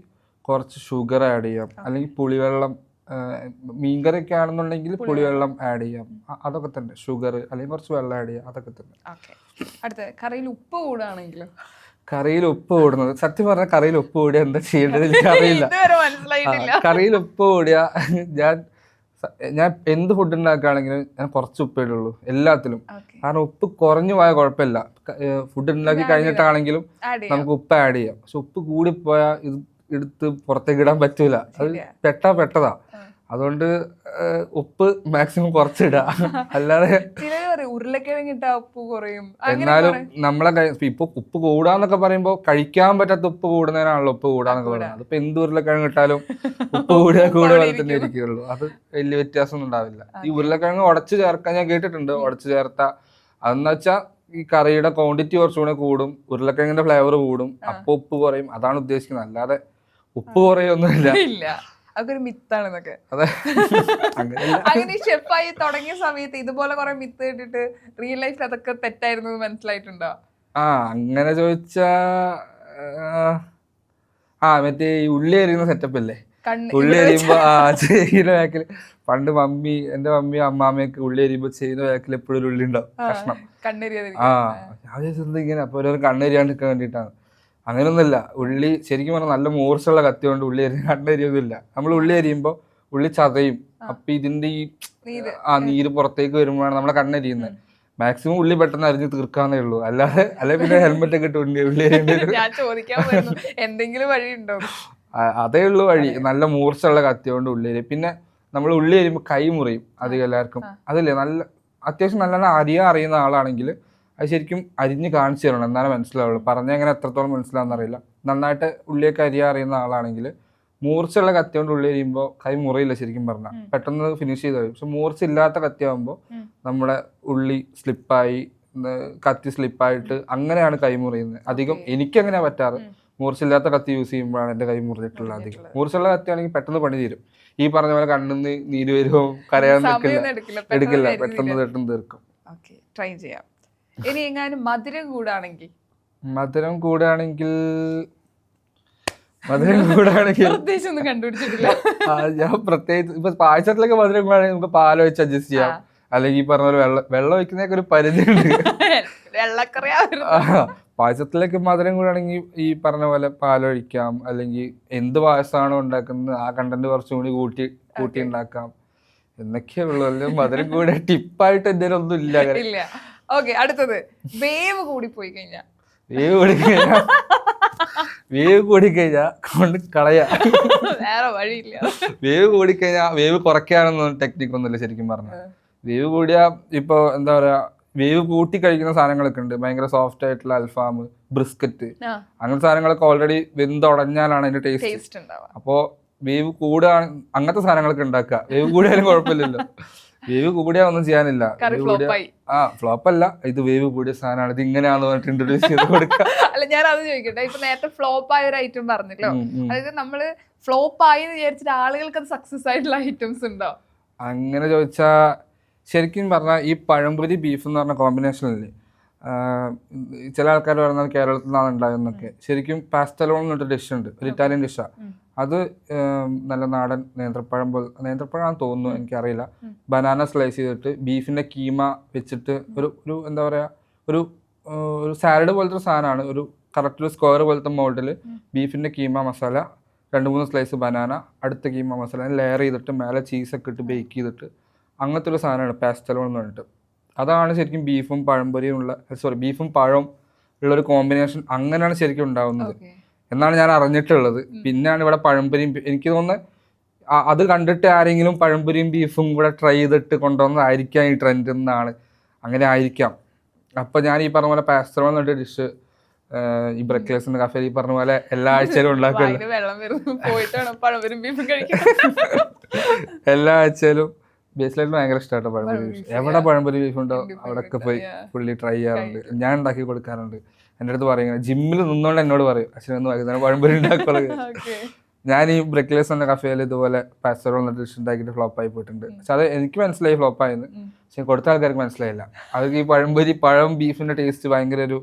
കുറച്ച് ഷുഗർ ആഡ് ചെയ്യാം, അല്ലെങ്കിൽ പുളിവെള്ളം. മീൻകറിയൊക്കെ ആണെന്നുണ്ടെങ്കിൽ പുളിവെള്ളം ആഡ് ചെയ്യാം, അതൊക്കെ തന്നെ. ഷുഗർ അല്ലെങ്കിൽ കുറച്ച് വെള്ളം ആഡ് ചെയ്യാം, അതൊക്കെ തന്നെ.
അടുത്ത കറിയിൽ ഉപ്പ് കൂടുകയാണെങ്കിലോ?
കറിയിൽ ഉപ്പ് കൂടുന്നത്, സത്യം പറഞ്ഞാൽ കറിയിൽ ഉപ്പ് കൂടിയാൽ എന്താ ചെയ്യേണ്ടത് എനിക്ക് അറിയില്ല. കറിയിൽ ഉപ്പ് കൂടിയാ ഞാൻ എന്ത് ഫുഡ് ഉണ്ടാക്കുകയാണെങ്കിലും ഞാൻ കുറച്ച് ഉപ്പേ ഇടുള്ളൂ എല്ലാത്തിലും. കാരണം ഉപ്പ് കുറഞ്ഞു പോയാൽ കുഴപ്പമില്ല, ഫുഡ് ഉണ്ടാക്കി കഴിഞ്ഞിട്ടാണെങ്കിലും നമുക്ക് ഉപ്പ് ആഡ് ചെയ്യാം. പക്ഷെ ഉപ്പ് കൂടിപ്പോയാൽ ഇത് എടുത്ത് പുറത്തേക്ക് ഇടാൻ പറ്റൂല, അത് പെട്ടതാ. അതുകൊണ്ട് ഉപ്പ് മാക്സിമം കുറച്ചിടുക, അല്ലാതെ.
ഉരുളക്കിഴങ്ങിട്ട ഉപ്പ് കുറയും.
എന്നാലും നമ്മളെ ഇപ്പൊ ഉപ്പ് കൂടാന്നൊക്കെ പറയുമ്പോ കഴിക്കാൻ പറ്റാത്ത ഉപ്പ് കൂടുന്നതിനാണല്ലോ ഉപ്പ് കൂടാന്നൊക്കെ പറയുന്നത്. അതിപ്പോ എന്ത് ഉരുളക്കിഴങ്ങ് ഇട്ടാലും ഉപ്പ് കൂടെ തന്നെ ഇരിക്കുള്ളൂ, അത് വലിയ വ്യത്യാസം ഉണ്ടാവില്ല. ഈ ഉരുളക്കിഴങ്ങ് ഉടച്ചു ചേർക്കാൻ ഞാൻ കേട്ടിട്ടുണ്ട്, ഉടച്ചു ചേർത്ത അതെന്ന് വെച്ചാൽ ഈ കറിയുടെ ക്വാണ്ടിറ്റി കുറച്ചുകൂടെ കൂടും, ഉരുളക്കിഴങ്ങിന്റെ ഫ്ലേവർ കൂടും, അപ്പൊ ഉപ്പ് കുറയും, അതാണ് ഉദ്ദേശിക്കുന്നത്. അല്ലാതെ ഉപ്പ് കുറയൊന്നുമില്ല.
അതൊരു മിത്താണെന്നൊക്കെ.
അതെ,
അങ്ങനെ ഷെഫായി തുടങ്ങിയ സമയത്ത് ഇതുപോലെ കുറെ മിത്ത് കേട്ടിട്ട് റിയൽ ലൈഫിൽ അതൊക്കെ തെറ്റായിരുന്നു മനസ്സിലായിട്ടുണ്ടോ?
അങ്ങനെ ചോദിച്ചാ മറ്റേ ഈ ഉള്ളി അരിയുന്ന സെറ്റപ്പ് അല്ലേ, ഉള്ളി അരിയുമ്പോ ചെയ്യുന്ന ബാക്കിൽ പണ്ട് എന്റെ മമ്മിയും അമ്മാമ്മയൊക്കെ ഉള്ളി അരിയുമ്പോ ചെയ്യുന്ന ബാക്കിൽ എപ്പോഴും ഒരു ഉള്ളി ഉണ്ടാവും, കഷ്ണം. ഞാൻ വിചാരിച്ചത് ഇങ്ങനെ അപ്പൊ ഒരു കണ്ണരിയാണ്ടിരിക്കാൻ വേണ്ടിയിട്ടാണ്. അങ്ങനെയൊന്നുമില്ല. ഉള്ളി ശരിക്കും പറഞ്ഞാൽ നല്ല മൂർച്ചയുള്ള കത്തി കൊണ്ട് ഉള്ളി കണ്ണരിയൊന്നുമില്ല. നമ്മൾ ഉള്ളി അരിയുമ്പോൾ ഉള്ളി ചതയും, അപ്പൊ ഇതിന്റെ ഈ നീര് പുറത്തേക്ക് വരുമ്പോഴാണ് നമ്മളെ കണ്ണരിയുന്നത്. മാക്സിമം ഉള്ളി പെട്ടെന്ന് അരിഞ്ഞ് തീർക്കാന്നേ ഉള്ളൂ, അല്ലെ പിന്നെ ഹെൽമെറ്റ് ഒക്കെ ഇട്ട് ഉള്ളി
എന്തെങ്കിലും വഴി ഉണ്ടോ?
അതേ ഉള്ളൂ വഴി, നല്ല മൂർച്ചയുള്ള കത്തി കൊണ്ട് ഉള്ളി അരി. പിന്നെ നമ്മൾ ഉള്ളി അരിയുമ്പോൾ കൈ മുറിയും അധികം എല്ലാവർക്കും, അതില്ലേ നല്ല അത്യാവശ്യം നല്ല അറിയുന്ന ആളാണെങ്കിൽ അത് ശരിക്കും അരിഞ്ഞ് കാണിച്ചു തരണം, എന്നാലും മനസ്സിലാവുള്ളൂ. പറഞ്ഞാൽ എങ്ങനെ എത്രത്തോളം മനസ്സിലാവുന്ന അറിയില്ല. നന്നായിട്ട് ഉള്ളിയൊക്കെ അറിയുന്ന ആളാണെങ്കിൽ മൂർച്ചയുള്ള കത്തി കൊണ്ട് ഉള്ളി അരിയുമ്പോൾ കൈ മുറിയില്ല ശരിക്കും പറഞ്ഞാൽ, പെട്ടെന്ന് ഫിനിഷ് ചെയ്ത് കഴിയും. പക്ഷെ മൂർച്ച ഇല്ലാത്ത കത്തിയാകുമ്പോൾ നമ്മുടെ ഉള്ളി സ്ലിപ്പായി, കത്തി സ്ലിപ്പായിട്ട് അങ്ങനെയാണ് കൈ മുറിയുന്നത് അധികം. എനിക്കങ്ങനെയാ പറ്റാറ്, മൂർച്ചയില്ലാത്ത കത്തി യൂസ് ചെയ്യുമ്പോഴാണ് എൻ്റെ കൈ മുറിഞ്ഞിട്ടുള്ളത് അധികം. മൂർച്ചയുള്ള കത്തിയാണെങ്കിൽ പെട്ടെന്ന് പണി തീരും. ഈ പറഞ്ഞ പോലെ കണ്ണിന്ന് നീര് വരുമോ, കരയാൻ എടുക്കില്ല, പെട്ടെന്ന് തീർക്കും.
ട്രൈ ചെയ്യാം. ഇനി എങ്ങാനും മധുരം കൂടാണെങ്കിൽ പ്രത്യേകിച്ചൊന്നും കണ്ടുപിടിച്ചിട്ടില്ല.
ഞാൻ പ്രത്യേകിച്ച് ഇപ്പൊ പായസത്തിലൊക്കെ മധുരം കൂടാണെങ്കിൽ നമുക്ക് പാൽ ഒഴിച്ച് അഡ്ജസ്റ്റ് ചെയ്യാം, അല്ലെങ്കിൽ ഈ പറഞ്ഞ പോലെ വെള്ളം ഒഴിക്കുന്നതൊക്കെ ഒരു പരിധിയുണ്ട്. പായസത്തിലേക്ക് മധുരം കൂടാണെങ്കിൽ ഈ പറഞ്ഞ പോലെ പാലൊഴിക്കാം, അല്ലെങ്കിൽ എന്ത് പായസമാണോ ഉണ്ടാക്കുന്നത് ആ കണ്ടന്റ് കുറച്ചും കൂടി കൂട്ടി ഉണ്ടാക്കാം എന്നൊക്കെ ഉള്ളു. അല്ലെങ്കിൽ മധുരം കൂടെ ടിപ്പായിട്ട് എന്തെങ്കിലും ഒന്നും ഇല്ല.
ഓക്കെ, അടുത്തത് വേവ് കൂടി പോയി കഴിഞ്ഞാ
വേവ് കൂടിക്കഴിഞ്ഞാ കൊണ്ട് കളയാ,
വേറെ വഴിയില്ല.
വേവ് കൂടിക്കഴിഞ്ഞാ വേവ് കുറയ്ക്കാനൊന്നും ടെക്നിക്ക് ഒന്നുമില്ല ശരിക്കും പറഞ്ഞാൽ. വേവ് കൂടിയാ ഇപ്പൊ എന്താ പറയാ, വേവ് കൂട്ടി കഴിക്കുന്ന സാധനങ്ങളൊക്കെ ഉണ്ട്, ഭയങ്കര സോഫ്റ്റ് ആയിട്ടുള്ള അൽഫാം, ബ്രിസ്ക്കറ്റ്, അങ്ങനത്തെ സാധനങ്ങളൊക്കെ ഓൾറെഡി വെന്തുടഞ്ഞാലാണ് അതിന്റെ ടേസ്റ്റ്. അപ്പോ വേവ് കൂടുകയാണ് അങ്ങനത്തെ സാധനങ്ങളൊക്കെ ഉണ്ടാക്കുക. വേവ് കൂടിയാലും കുഴപ്പമില്ലല്ലോ. വേവ് കൂടിയാ ഒന്നും ചെയ്യാനില്ല.
കറി ഫ്ലോപ്പായി.
ഫ്ലോപ്പ് അല്ല, ഇത് വേവ് കൂടിയ സാധനമാണ്, ഇത് ഇങ്ങനെയാന്ന് പറഞ്ഞിട്ട് ഇൻട്രൊഡ്യൂസ് ചെയ്ത് കൊടുക്കുക.
അല്ല ഞാൻ അത് ചോദിക്കട്ടെ, ഇപ്പൊ നേരത്തെ ഫ്ലോപ്പ് ആയ ഒരു ഐറ്റം പറഞ്ഞല്ലോ, അതായത് നമ്മള് ഫ്ലോപ്പ് ആയി എന്ന് വിചാരിച്ചിട്ട് ആളുകൾക്ക് അത് സക്സസ് ആയിട്ടുള്ള ഐറ്റംസ് ഉണ്ടോ?
അങ്ങനെ ചോദിച്ചാ ശരിക്കും പറഞ്ഞാൽ ഈ പഴംപൊരി ബീഫ് എന്ന് പറഞ്ഞ കോമ്പിനേഷനില്ലേ, ചില ആൾക്കാർ പറയുന്നത് കേരളത്തിൽ നിന്നാണ് ഉണ്ടാകുന്നൊക്കെ. ശരിക്കും പാസ്റ്റലോൺ എന്നൊരു ഡിഷ് ഉണ്ട്, ഒരു ഇറ്റാലിയൻ ഡിഷാണ്. അത് നല്ല നാടൻ നേന്ത്രപ്പഴമാണെന്ന് തോന്നുന്നു, എനിക്കറിയില്ല. ബനാന സ്ലൈസ് ചെയ്തിട്ട് ബീഫിൻ്റെ കീമ വെച്ചിട്ട് ഒരു എന്താ പറയുക, ഒരു സാലഡ് പോലത്തെ സാധനമാണ്. ഒരു കറക്റ്റ് ഒരു സ്ക്വയർ പോലത്തെ മോൾഡിൽ ബീഫിൻ്റെ കീമ മസാല, 2-3 സ്ലൈസ് ബനാന, അടുത്ത കീമ മസാല ലെയർ ചെയ്തിട്ട് മേലെ ചീസൊക്കെ ഇട്ട് ബേക്ക് ചെയ്തിട്ട് അങ്ങനത്തെ ഒരു സാധനമാണ് പാസ്റ്റലോൺ എന്ന് പറഞ്ഞിട്ട്. അതാണ് ശരിക്കും ബീഫും പഴംപൊരിയും ബീഫും പഴവും ഉള്ളൊരു കോമ്പിനേഷൻ. അങ്ങനെയാണ് ശരിക്കും ഉണ്ടാവുന്നത് എന്നാണ് ഞാൻ അറിഞ്ഞിട്ടുള്ളത്. പിന്നെയാണ് ഇവിടെ പഴംപൊരിയും, എനിക്ക് തോന്നുന്നത് അത് കണ്ടിട്ട് ആരെങ്കിലും പഴംപൊരിയും ബീഫും കൂടെ ട്രൈ ചെയ്തിട്ട് കൊണ്ടുവന്നതായിരിക്കാം ഈ ട്രെൻഡ് എന്നാണ്. അങ്ങനെ ആയിരിക്കാം. അപ്പോൾ ഞാൻ ഈ പറഞ്ഞ പോലെ പാസ്റ്റലോൺ എന്നൊരു ഡിഷ് ഈ ബ്രേക്ക്ഫാസ്റ്റിന്റെ കഫേയിൽ ഈ പറഞ്ഞ പോലെ എല്ലാ ആഴ്ചയിലും ഉണ്ടാക്കുമല്ലോ. എല്ലാ ആഴ്ചയിലും ബേസിലായിട്ട് ഭയങ്കര ഇഷ്ടമായിട്ട് പഴംപൊരി ബീഫ്. എവിടെ പഴംപൊരി ബീഫ് ഉണ്ടോ അവിടെയൊക്കെ പോയി പുള്ളി ട്രൈ ചെയ്യാറുണ്ട്. ഞാൻ ഉണ്ടാക്കി കൊടുക്കാറുണ്ട്. എൻ്റെ അടുത്ത് പറയുന്നത് ജിമ്മിൽ നിന്നുകൊണ്ട് എന്നോട് പറയും, അച്ഛനൊന്ന് വൈകുന്നേരം പഴംപൊരി ഉണ്ടാക്കുള്ളത്. ഞാൻ ഈ ബ്രേക്ക്ഫാസ്റ്റിന്റെ കഫേയിൽ ഇതുപോലെ പാസ്റ്റലോൺ എന്ന ഡിഷ് ഉണ്ടാക്കിയിട്ട് ഫ്ലോപ്പായി പോയിട്ടുണ്ട്. പക്ഷെ അത് എനിക്ക് മനസ്സിലായി ഫ്ലോപ്പായെന്ന്, പക്ഷെ കൊടുത്ത ആൾക്കാർക്ക് മനസ്സിലായില്ല. അവർക്ക് ഈ പഴം ബീഫിന്റെ ടേസ്റ്റ് ഭയങ്കര ഒരു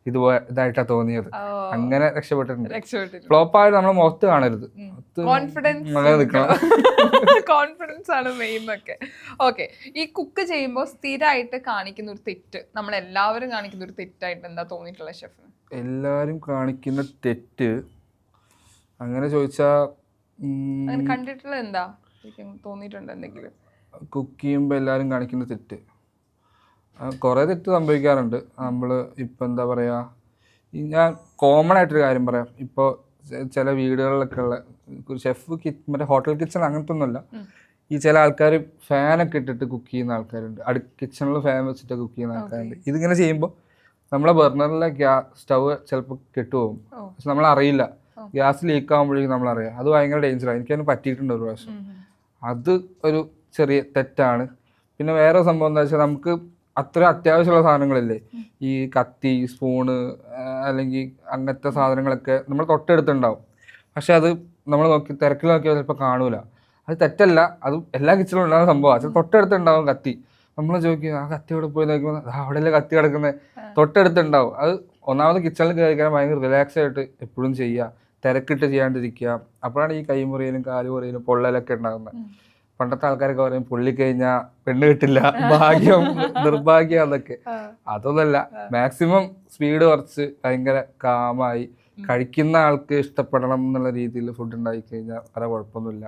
ഇതായിട്ടാ തോന്നിയത്. അങ്ങനെ രക്ഷപ്പെട്ടിട്ടുണ്ട്. ഫ്ലോപ്പായിട്ട് നമ്മൾ മുഖത്ത് കാണരുത്,
കോൺഫിഡൻസ് ആണ് മെയിൻ ഒക്കെ. ഓക്കെ, ഈ കുക്ക് ചെയ്യുമ്പോൾ സ്ഥിരമായിട്ട് കാണിക്കുന്ന ഒരു തെറ്റ്, നമ്മൾ എല്ലാവരും കാണിക്കുന്ന ഒരു തെറ്റായിട്ട് എന്താ തോന്നിയിട്ടുള്ള ഷെഫിന്?
എല്ലാവരും കാണിക്കുന്ന തെറ്റ് അങ്ങനെ ചോദിച്ചാ
കണ്ടിട്ടുള്ള എന്താ തോന്നിയിട്ടുണ്ട് എന്തെങ്കിലും?
കുക്ക് ചെയ്യുമ്പോൾ എല്ലാവരും കാണിക്കുന്ന തെറ്റ് കുറേ തെറ്റ് സംഭവിക്കാറുണ്ട്. നമ്മൾ ഇപ്പം എന്താ പറയുക, ഞാൻ കോമൺ ആയിട്ടൊരു കാര്യം പറയാം. ഇപ്പോൾ ചില വീടുകളിലൊക്കെ ഉള്ള ഷെഫ് മറ്റേ ഹോട്ടൽ കിച്ചൺ അങ്ങനത്തെ ഒന്നുമല്ല. ഈ ചില ആൾക്കാർ ഫാനൊക്കെ ഇട്ടിട്ട് കുക്ക് ചെയ്യുന്ന ആൾക്കാരുണ്ട്, കിച്ചണിൽ ഫാൻ വെച്ചിട്ട് കുക്ക് ചെയ്യുന്ന ആൾക്കാരുണ്ട്. ഇതിങ്ങനെ ചെയ്യുമ്പോൾ നമ്മളെ ബർണറിലെ സ്റ്റവ് ചിലപ്പോൾ കെട്ടുപോകും, പക്ഷെ നമ്മളറിയില്ല. ഗ്യാസ് ലീക്ക് ആകുമ്പോഴേക്കും നമ്മളറിയാം. അത് ഭയങ്കര ഡേഞ്ചറാണ്. എനിക്കതിന് പറ്റിയിട്ടുണ്ട് ഒരു പ്രാവശ്യം. അത് ഒരു ചെറിയ തെറ്റാണ്. പിന്നെ വേറെ സംഭവം എന്താ വെച്ചാൽ, നമുക്ക് അത്ര അത്യാവശ്യമുള്ള സാധനങ്ങളില്ലേ, ഈ കത്തി, സ്പൂണ് അല്ലെങ്കിൽ അങ്ങനത്തെ സാധനങ്ങളൊക്കെ നമ്മൾ തൊട്ടടുത്തുണ്ടാവും. പക്ഷെ അത് നമ്മൾ തിരക്കിൽ നോക്കിയാൽ ചിലപ്പോൾ കാണൂല. അത് തെറ്റല്ല, അത് എല്ലാ കിച്ചണിലും ഉണ്ടാകുന്ന സംഭവമാണ്. അത് തൊട്ടടുത്തുണ്ടാവും കത്തി. നമ്മൾ ചോദിക്കും ആ കത്തി ഇവിടെ പോയി നോക്കുമ്പോൾ അവിടെയല്ലേ കത്തി കിടക്കുന്നത്, തൊട്ടടുത്തുണ്ടാവും. അത് ഒന്നാമത് കിച്ചണിൽ കയറിക്കാൻ ഭയങ്കര റിലാക്സ് ആയിട്ട് എപ്പോഴും ചെയ്യുക, തിരക്കിട്ട് ചെയ്യാണ്ടിരിക്കുക. അപ്പോഴാണ് ഈ കൈമുറിയിലും കാലുമുറിയിലും പൊള്ളലൊക്കെ ഉണ്ടാകുന്നത്. പണ്ടത്തെ ആൾക്കാരൊക്കെ പറയും പൊള്ളിക്കഴിഞ്ഞാൽ പെണ്ണ് കിട്ടില്ല, ഭാഗ്യം നിർഭാഗ്യം എന്നൊക്കെ. അതൊന്നല്ല, മാക്സിമം സ്പീഡ് കുറച്ച് ഭയങ്കര കാമായി കഴിക്കുന്ന ആൾക്ക് ഇഷ്ടപ്പെടണം എന്നുള്ള രീതിയിൽ ഫുഡ് ഉണ്ടാക്കി കഴിഞ്ഞാൽ വേറെ കുഴപ്പമൊന്നുമില്ല.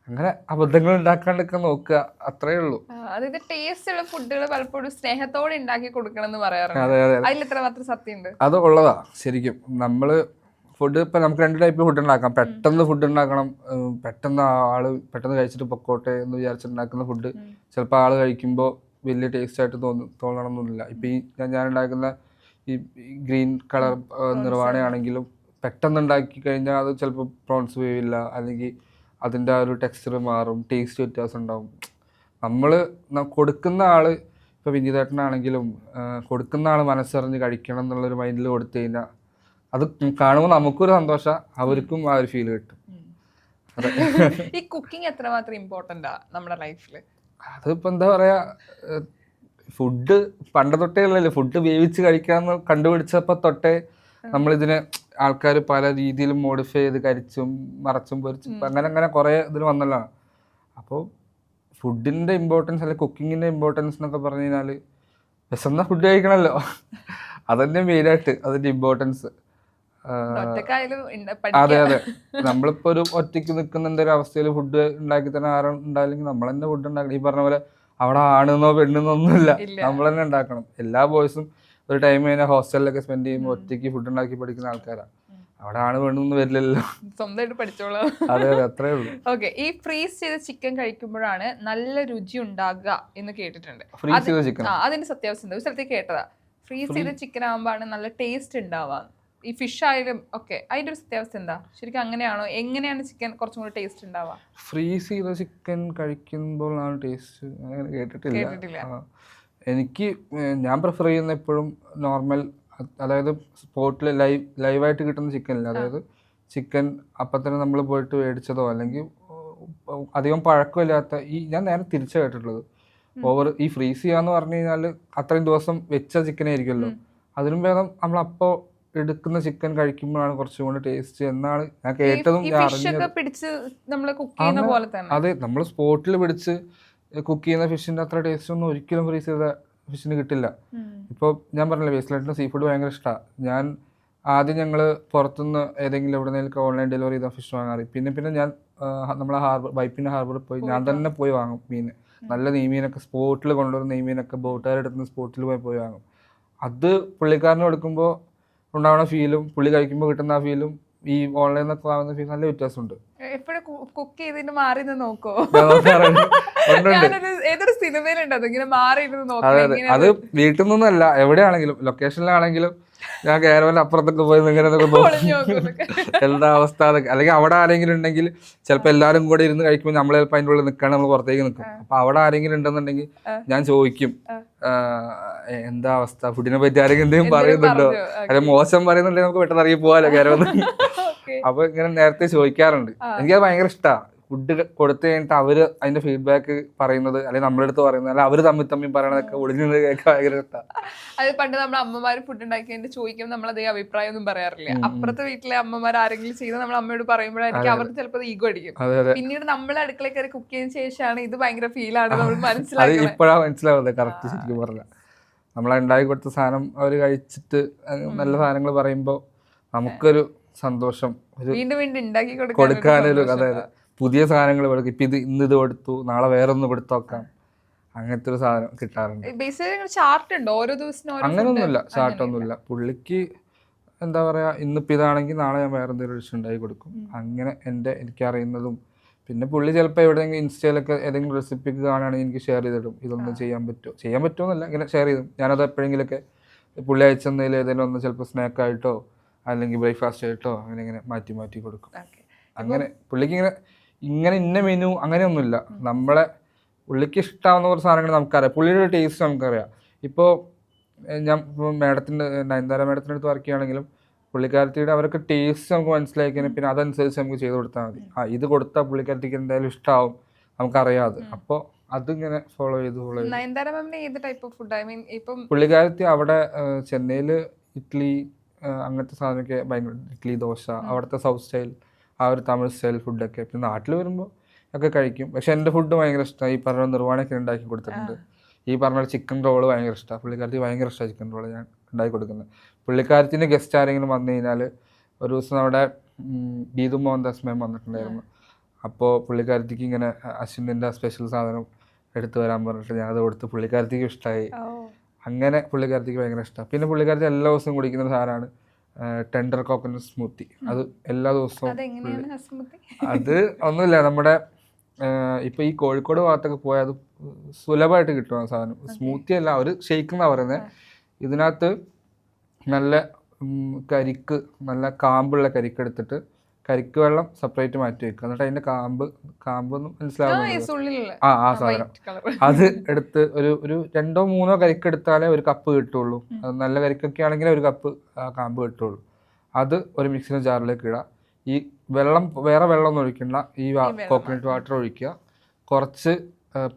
അങ്ങനെ അബദ്ധങ്ങൾ ഉണ്ടാക്കാണ്ടൊക്കെ നോക്കുക, അത്രേ ഉള്ളൂ.
അതായത് ടേസ്റ്റ് ഉള്ള ഫുഡുകൾ പലപ്പോഴും സ്നേഹത്തോടെ ഉണ്ടാക്കി കൊടുക്കണം എന്ന് പറയാറുണ്ട്.
അതെ അതെ,
അതിൽ എത്ര മാത്രം സത്യമുണ്ട്?
അത് ഉള്ളതാ ശരിക്കും. നമ്മള് ഫുഡ് ഇപ്പം നമുക്ക് 2 ടൈപ്പ് ഫുഡ് ഉണ്ടാക്കാം. പെട്ടെന്ന് ഫുഡ് ഉണ്ടാക്കണം, പെട്ടെന്ന് കഴിച്ചിട്ട് പൊക്കോട്ടെ എന്ന് വിചാരിച്ചിട്ടുണ്ടാക്കുന്ന ഫുഡ് ചിലപ്പോൾ ആൾ കഴിക്കുമ്പോൾ വലിയ ടേസ്റ്റ് ആയിട്ട് തോന്നണമെന്നില്ല. ഇപ്പം ഈ ഞാൻ ഉണ്ടാക്കുന്ന ഈ ഗ്രീൻ കളർ നിർവാണയാണെങ്കിലും പെട്ടെന്ന് ഉണ്ടാക്കി കഴിഞ്ഞാൽ അത് ചിലപ്പോൾ പ്രോൺസ് വേവില്ല, അല്ലെങ്കിൽ അതിൻ്റെ ആ ഒരു ടെക്സ്ചർ മാറും, ടേസ്റ്റ് വ്യത്യാസം ഉണ്ടാവും. നമ്മൾ കൊടുക്കുന്ന ആൾ, ഇപ്പോൾ വിനീതേട്ടനാണെങ്കിലും കൊടുക്കുന്ന ആൾ മനസ്സറിഞ്ഞ് കഴിക്കണം എന്നുള്ളൊരു മൈൻഡിൽ കൊടുത്തു കഴിഞ്ഞാൽ അത് കാണുമ്പോൾ നമുക്കൊരു സന്തോഷം, അവർക്കും ആ ഒരു ഫീൽ കിട്ടും.
ഈ കുക്കിംഗ് എത്രമാത്രം ഇമ്പോർട്ടൻ്റാ നമ്മുടെ ലൈഫിൽ?
അതിപ്പോൾ എന്താ പറയുക, ഫുഡ് പണ്ട് തൊട്ടേ ഉള്ളല്ലേ, ഫുഡ് വേവിച്ച് കഴിക്കാമെന്ന് കണ്ടുപിടിച്ചപ്പോൾ തൊട്ടേ നമ്മളിതിനെ ആൾക്കാർ പല രീതിയിലും മോഡിഫൈ ചെയ്ത് കരിച്ചും മറച്ചും പൊരിച്ചും അങ്ങനെ കുറേ ഇതിൽ വന്നല്ലോ. അപ്പോൾ ഫുഡിൻ്റെ ഇമ്പോർട്ടൻസ് അല്ലെങ്കിൽ കുക്കിങ്ങിൻ്റെ ഇമ്പോർട്ടൻസ് എന്നൊക്കെ പറഞ്ഞു കഴിഞ്ഞാൽ വിശന്ന ഫുഡ് കഴിക്കണമല്ലോ, അതന്നെ മെയിനായിട്ട് അതിൻ്റെ ഇമ്പോർട്ടൻസ്. അതെ അതെ, നമ്മളിപ്പോൾ ഒരു ഒറ്റയ്ക്ക് നിൽക്കുന്ന എന്തൊരു അവസ്ഥയിൽ ഫുഡ് ഉണ്ടാക്കി തന്നെ ആരും ഉണ്ടായില്ലെങ്കിൽ നമ്മൾ തന്നെ ഫുഡ് ഉണ്ടാക്കണം. ഈ പറഞ്ഞ പോലെ അവിടെ ആണെന്നോ പെണ്ണെന്നോ ഒന്നുമില്ല, നമ്മൾ തന്നെ ഉണ്ടാക്കണം. എല്ലാ ബോയ്സും ഒരു ടൈം കഴിഞ്ഞാൽ ഹോസ്റ്റലിലൊക്കെ സ്പെൻഡ് ചെയ്യുമ്പോൾ ഒറ്റയ്ക്ക് ഫുഡ് ഉണ്ടാക്കി പഠിക്കുന്ന ആൾക്കാരാണ്. അവിടെ ആണ് വേണമെന്ന് വരില്ലല്ലോ, സ്വന്തമായിട്ട് പഠിച്ചോളാം. അതെ അതെ, അത്രേ ഉള്ളൂ.
ഓക്കെ, ഈ ഫ്രീസ് ചെയ്ത ചിക്കൻ കഴിക്കുമ്പോഴാണ് നല്ല രുചി ഉണ്ടാകുക എന്ന് കേട്ടിട്ടുണ്ട്.
ഫ്രീസ് ചെയ്ത ചിക്കൻ
അതിന്റെ സത്യാവസ്ഥ ഒരു സ്ഥലത്തേക്ക് കേട്ടതാ, ഫ്രീസ് ചെയ്ത ചിക്കൻ ആകുമ്പോഴാണ് നല്ല ടേസ്റ്റ് ഉണ്ടാവാ. ഈ ഫിഷ് ആയാലും ഒക്കെ അതിന്റെ ഒരു സത്യാവസ്ഥ എന്താ? ശരിക്കും അങ്ങനെയാണോ? എങ്ങനെയാണ് ചിക്കൻ കുറച്ചും കൂടി ടേസ്റ്റ് ഉണ്ടാവുക?
ഫ്രീസ് ചെയ്ത ചിക്കൻ കഴിക്കുമ്പോഴാണ് ടേസ്റ്റ്, അങ്ങനെ കേട്ടിട്ടില്ല.
കേട്ടിട്ടില്ല.
എനിക്ക് ഞാൻ പ്രിഫർ ചെയ്യുന്ന എപ്പോഴും നോർമൽ, അതായത് സ്പോട്ടിൽ ലൈവായിട്ട് കിട്ടുന്ന ചിക്കൻ ഇല്ല. അതായത് ചിക്കൻ അപ്പം തന്നെ നമ്മൾ പോയിട്ട് മേടിച്ചതോ അല്ലെങ്കിൽ അധികം പഴക്കമില്ലാത്ത ഞാൻ നേരെ തിരിച്ചാണ് കേട്ടിട്ടുള്ളത്. ഈ ഫ്രീസ് ചെയ്യാന്ന് പറഞ്ഞു കഴിഞ്ഞാൽ അത്രയും ദിവസം വെച്ച ചിക്കൻ ആയിരിക്കുമല്ലോ, അതിനും ഭേദം നമ്മളപ്പോൾ എടുക്കുന്ന ചിക്കൻ കഴിക്കുമ്പോഴാണ് കുറച്ചും കൂടി ടേസ്റ്റ് എന്നാണ് ഞാൻ കേട്ടതും ഞാൻ അറിഞ്ഞത്. അതെ, നമ്മൾ സ്പോട്ടിൽ പിടിച്ച് കുക്ക് ചെയ്യുന്ന ഫിഷിന്റെ അത്ര ടേസ്റ്റ് ഒന്നും ഒരിക്കലും ഫ്രീസ് ചെയ്ത ഫിഷിന് കിട്ടില്ല. ഇപ്പോൾ ഞാൻ പറഞ്ഞില്ല, വേസ്റ്റിലായിട്ടിന് സീ ഫുഡ് ഭയങ്കര ഇഷ്ടമാണ്. ആദ്യം ഞങ്ങൾ പുറത്തുനിന്ന് ഏതെങ്കിലും എവിടെയെങ്കിലും ഓൺലൈൻ ഡെലിവറി ചെയ്ത ഫിഷ് വാങ്ങാറ്. പിന്നെ ഞാൻ നമ്മളെ വൈപ്പിൻ്റെ ഹാർബറിൽ പോയി ഞാൻ തന്നെ പോയി വാങ്ങും മീൻ. നല്ല നെയ്മീനൊക്കെ സ്പോട്ടിൽ കൊണ്ടുവരുന്ന നെയ്മീനൊക്കെ ബോട്ടുകാരെടുക്കുന്ന സ്പോട്ടിൽ പോയി വാങ്ങും. അത് പുള്ളിക്കാരന് കൊടുക്കുമ്പോൾ ഉണ്ടാവുന്ന ഫീലും പുള്ളി കഴിക്കുമ്പോൾ കിട്ടുന്ന ആ ഫീലും ഈ ഓൺലൈനിൽ നിന്നൊക്കെ വാങ്ങുന്ന ഫീൽ നല്ല വ്യത്യാസമുണ്ട്.
എപ്പോഴും കുക്ക് ചെയ്തിട്ട് മാറി നോക്കോ? ഏതൊരു സിനിമയിലുണ്ടോ ഇങ്ങനെ മാറി
അതെ അതെ, അത് വീട്ടിൽ നിന്നല്ല, എവിടെയാണെങ്കിലും ലൊക്കേഷനിലാണെങ്കിലും ഞാൻ കേരളം അപ്പുറത്തൊക്കെ പോയി ഇങ്ങനെ എന്താ അവസ്ഥ അതൊക്കെ. അല്ലെങ്കിൽ അവിടെ ആരെങ്കിലും ഉണ്ടെങ്കിൽ ചിലപ്പോൾ എല്ലാവരും കൂടെ ഇരുന്ന് കഴിക്കുമ്പോൾ നമ്മൾ ചിലപ്പോൾ അതിൻ്റെ ഉള്ളിൽ നിൽക്കാൻ നമ്മൾ പുറത്തേക്ക് നിൽക്കും. അപ്പൊ അവിടെ ആരെങ്കിലും ഉണ്ടെന്നുണ്ടെങ്കിൽ ഞാൻ ചോദിക്കും എന്താ അവസ്ഥ, ഫുഡിനെ പറ്റി ആരെങ്കിലും എന്തെങ്കിലും പറയുന്നുണ്ടോ, അല്ലെങ്കിൽ മോശം പറയുന്നുണ്ടെങ്കിൽ നമുക്ക് പെട്ടെന്ന് ഇറങ്ങി പോകാലോ കേരളം. അപ്പൊ ഇങ്ങനെ നേരത്തെ ചോദിക്കാറുണ്ട്. എനിക്കത് ഭയങ്കര ഇഷ്ടമാണ്. ഫുഡ് കൊടുത്തു കഴിഞ്ഞിട്ട് അവര് അതിന്റെ ഫീഡ്ബാക്ക് പറയുന്നത്, അല്ലെങ്കിൽ നമ്മുടെ അടുത്ത് പറയുന്നത്, അല്ലെങ്കിൽ അവര് തമ്മിൽ പറയണതൊക്കെ ഒളിഞ്ഞത് കേൾക്കാൻ ഭയങ്കര ഇഷ്ടമാണ്.
അത് പണ്ട് നമ്മുടെ അമ്മമാര് ഫുഡ് ഉണ്ടാക്കി ചോദിക്കുമ്പോൾ നമ്മൾ അതേ അഭിപ്രായം ഒന്നും പറയാറില്ല. അപ്പുറത്തെ വീട്ടിലെ അമ്മമാർ ആരെങ്കിലും ചെയ്ത് നമ്മൾ അമ്മയോട് പറയുമ്പോഴായിരിക്കും അവർക്ക് ചിലപ്പോൾ ഈഗോ അടിക്കും. പിന്നീട് നമ്മളെ അടുക്കള കയറി കുക്ക് ചെയ്തതിന് ശേഷമാണ് ഇത് ഭയങ്കര ഫീലാണ് നമ്മൾ മനസ്സിലാക്കുന്നത്.
ഇപ്പോഴാണ് മനസ്സിലാവുന്നത് കറക്റ്റ്. ശരിക്കും പറഞ്ഞാൽ നമ്മളെ ഉണ്ടാക്കി കൊടുത്ത സാധനം അവര് കഴിച്ചിട്ട് നല്ല സാധനങ്ങൾ പറയുമ്പോൾ നമുക്കൊരു സന്തോഷം,
വീണ്ടും വീണ്ടും ഉണ്ടാക്കി
കൊടുക്കാനൊരു, അതായത് പുതിയ സാധനങ്ങൾ കൊടുക്കും. ഇപ്പം ഇന്ന് ഇത് കൊടുത്തു, നാളെ വേറൊന്ന് കൊടുത്തു നോക്കാം, അങ്ങനത്തെ ഒരു സാധനം കിട്ടാറുണ്ട്. അങ്ങനെയൊന്നുമില്ല, ചാർട്ടൊന്നുമില്ല. പുള്ളിക്ക് എന്താ പറയാ, ഇന്നിപ്പോൾ ഇതാണെങ്കിൽ നാളെ ഞാൻ വേറെ എന്തെങ്കിലും ഡിഷ് ഉണ്ടാക്കി കൊടുക്കും. അങ്ങനെ എനിക്കറിയുന്നതും. പിന്നെ പുള്ളി ചിലപ്പോൾ എവിടെയെങ്കിലും ഇൻസ്റ്റയിലൊക്കെ ഏതെങ്കിലും റെസിപ്പിക്ക് കാണുകയാണെങ്കിൽ എനിക്ക് ഷെയർ ചെയ്തിടും. ഇതൊന്നും ചെയ്യാൻ പറ്റുമോന്നല്ല, ഇങ്ങനെ ഷെയർ ചെയ്തും. ഞാനത് എപ്പോഴെങ്കിലൊക്കെ പുള്ളി അയച്ചെന്നതിൽ ഏതെങ്കിലും ഒന്ന് ചിലപ്പോൾ സ്നാക്കായിട്ടോ അല്ലെങ്കിൽ ബ്രേക്ക്ഫാസ്റ്റ് ആയിട്ടോ അങ്ങനെ മാറ്റി കൊടുക്കും. അങ്ങനെ പുള്ളിക്ക് ഇങ്ങനെ ഇന്ന മെനു അങ്ങനെയൊന്നുമില്ല. നമ്മളെ പുള്ളിക്ക് ഇഷ്ടമാവുന്ന കുറച്ച് സാധനങ്ങൾ നമുക്കറിയാം, പുള്ളിയുടെ ഒരു ടേസ്റ്റ് നമുക്കറിയാം. ഇപ്പോൾ ഞാൻ നയൻതാര മേഡത്തിൻ്റെ അടുത്ത് വർക്ക് ചെയ്യുകയാണെങ്കിലും പുള്ളിക്കാരത്തിയുടെ അവർക്ക് ടേസ്റ്റ് നമുക്ക് മനസ്സിലാക്കിയാൽ പിന്നെ അതനുസരിച്ച് നമുക്ക് ചെയ്ത് കൊടുത്താൽ മതി. ഇത് കൊടുത്താൽ പുള്ളിക്കാരത്തിക്ക് എന്തായാലും ഇഷ്ടമാവും, നമുക്കറിയാതെ. അപ്പോൾ അതിങ്ങനെ ഫോളോ ചെയ്ത് പുള്ളിക്കാരത്തി അവിടെ ചെന്നൈയിൽ ഇഡ്ഡലി അങ്ങനത്തെ സാധനമൊക്കെ ഭയങ്കര, ഇഡ്ഡലി ദോശ അവിടുത്തെ സൗത്ത് സ്റ്റൈൽ, ആ ഒരു തമിഴ് സ്റ്റൈൽ ഫുഡൊക്കെ. പിന്നെ നാട്ടിൽ വരുമ്പോൾ ഒക്കെ കഴിക്കും. പക്ഷെ എൻ്റെ ഫുഡ് ഭയങ്കര ഇഷ്ടമാണ്. ഈ പറഞ്ഞ നിർവ്വാണയൊക്കെ ഉണ്ടാക്കി കൊടുത്തിട്ടുണ്ട്. ഈ പറഞ്ഞ ചിക്കൻ റോള് ഭയങ്കര ഇഷ്ടമാണ്. പുള്ളിക്കാരത്തി ഭയങ്കര ഇഷ്ടമാണ് ചിക്കൻ റോള് ഞാൻ ഉണ്ടാക്കി കൊടുക്കുന്നത്. പുള്ളിക്കാരത്തിൻ്റെ ഗസ്റ്റ് ആരെങ്കിലും വന്നു കഴിഞ്ഞാൽ, ഒരു ദിവസം അവിടെ ഗീതു മോഹൻദാസ് മാം വന്നിട്ടുണ്ടായിരുന്നു. അപ്പോൾ പുള്ളിക്കാരത്തിക്ക് ഇങ്ങനെ അശ്വിൻ്റെ സ്പെഷ്യൽ സാധനം എടുത്തു വരാൻ പറഞ്ഞിട്ട് ഞാനത് കൊടുത്ത് പുള്ളിക്കാരത്തിക്ക് ഇഷ്ടമായി. അങ്ങനെ പുള്ളിക്കാരത്തിക്ക് ഭയങ്കര ഇഷ്ടമാണ്. പിന്നെ പുള്ളിക്കാരത്തി എല്ലാ ദിവസവും കുടിക്കുന്ന സാധനമാണ് ടെൻഡർ കോക്കനട്ട് സ്മൂത്തി. അത് എല്ലാ ദിവസവും. അത് ഒന്നുമില്ല, നമ്മുടെ ഇപ്പൊ ഈ കോഴിക്കോട് ഭാഗത്തൊക്കെ പോയാൽ അത് സുലഭമായിട്ട് കിട്ടും ആ സാധനം. സ്മൂത്തി അല്ല, ഒരു ഷെയ്ക്ക് എന്നാ പറയുന്നത്. ഇതിനകത്ത് നല്ല നല്ല കാമ്പുള്ള കരിക്ക് എടുത്തിട്ട് കരിക്ക് വെള്ളം സെപ്പറേറ്റ് മാറ്റി വെക്കുക. എന്നിട്ട് അതിന്റെ കാമ്പൊന്നും മനസ്സിലാവുന്നില്ല, ആ സാധനം അത് എടുത്ത് ഒരു 2-3 കരിക്ക് എടുത്താലേ ഒരു കപ്പ് കിട്ടുള്ളൂ. അത് നല്ല കരിക്കൊക്കെ ആണെങ്കിലേ ഒരു കപ്പ് കാമ്പ് കിട്ടുള്ളൂ. അത് ഒരു മിക്സിയുടെ ജാറിലേക്ക് ഇടുക. ഈ വേറെ വെള്ളം ഒഴിക്കണ്ട, ഈ കോക്കനട്ട് വാട്ടർ ഒഴിക്കുക. കുറച്ച്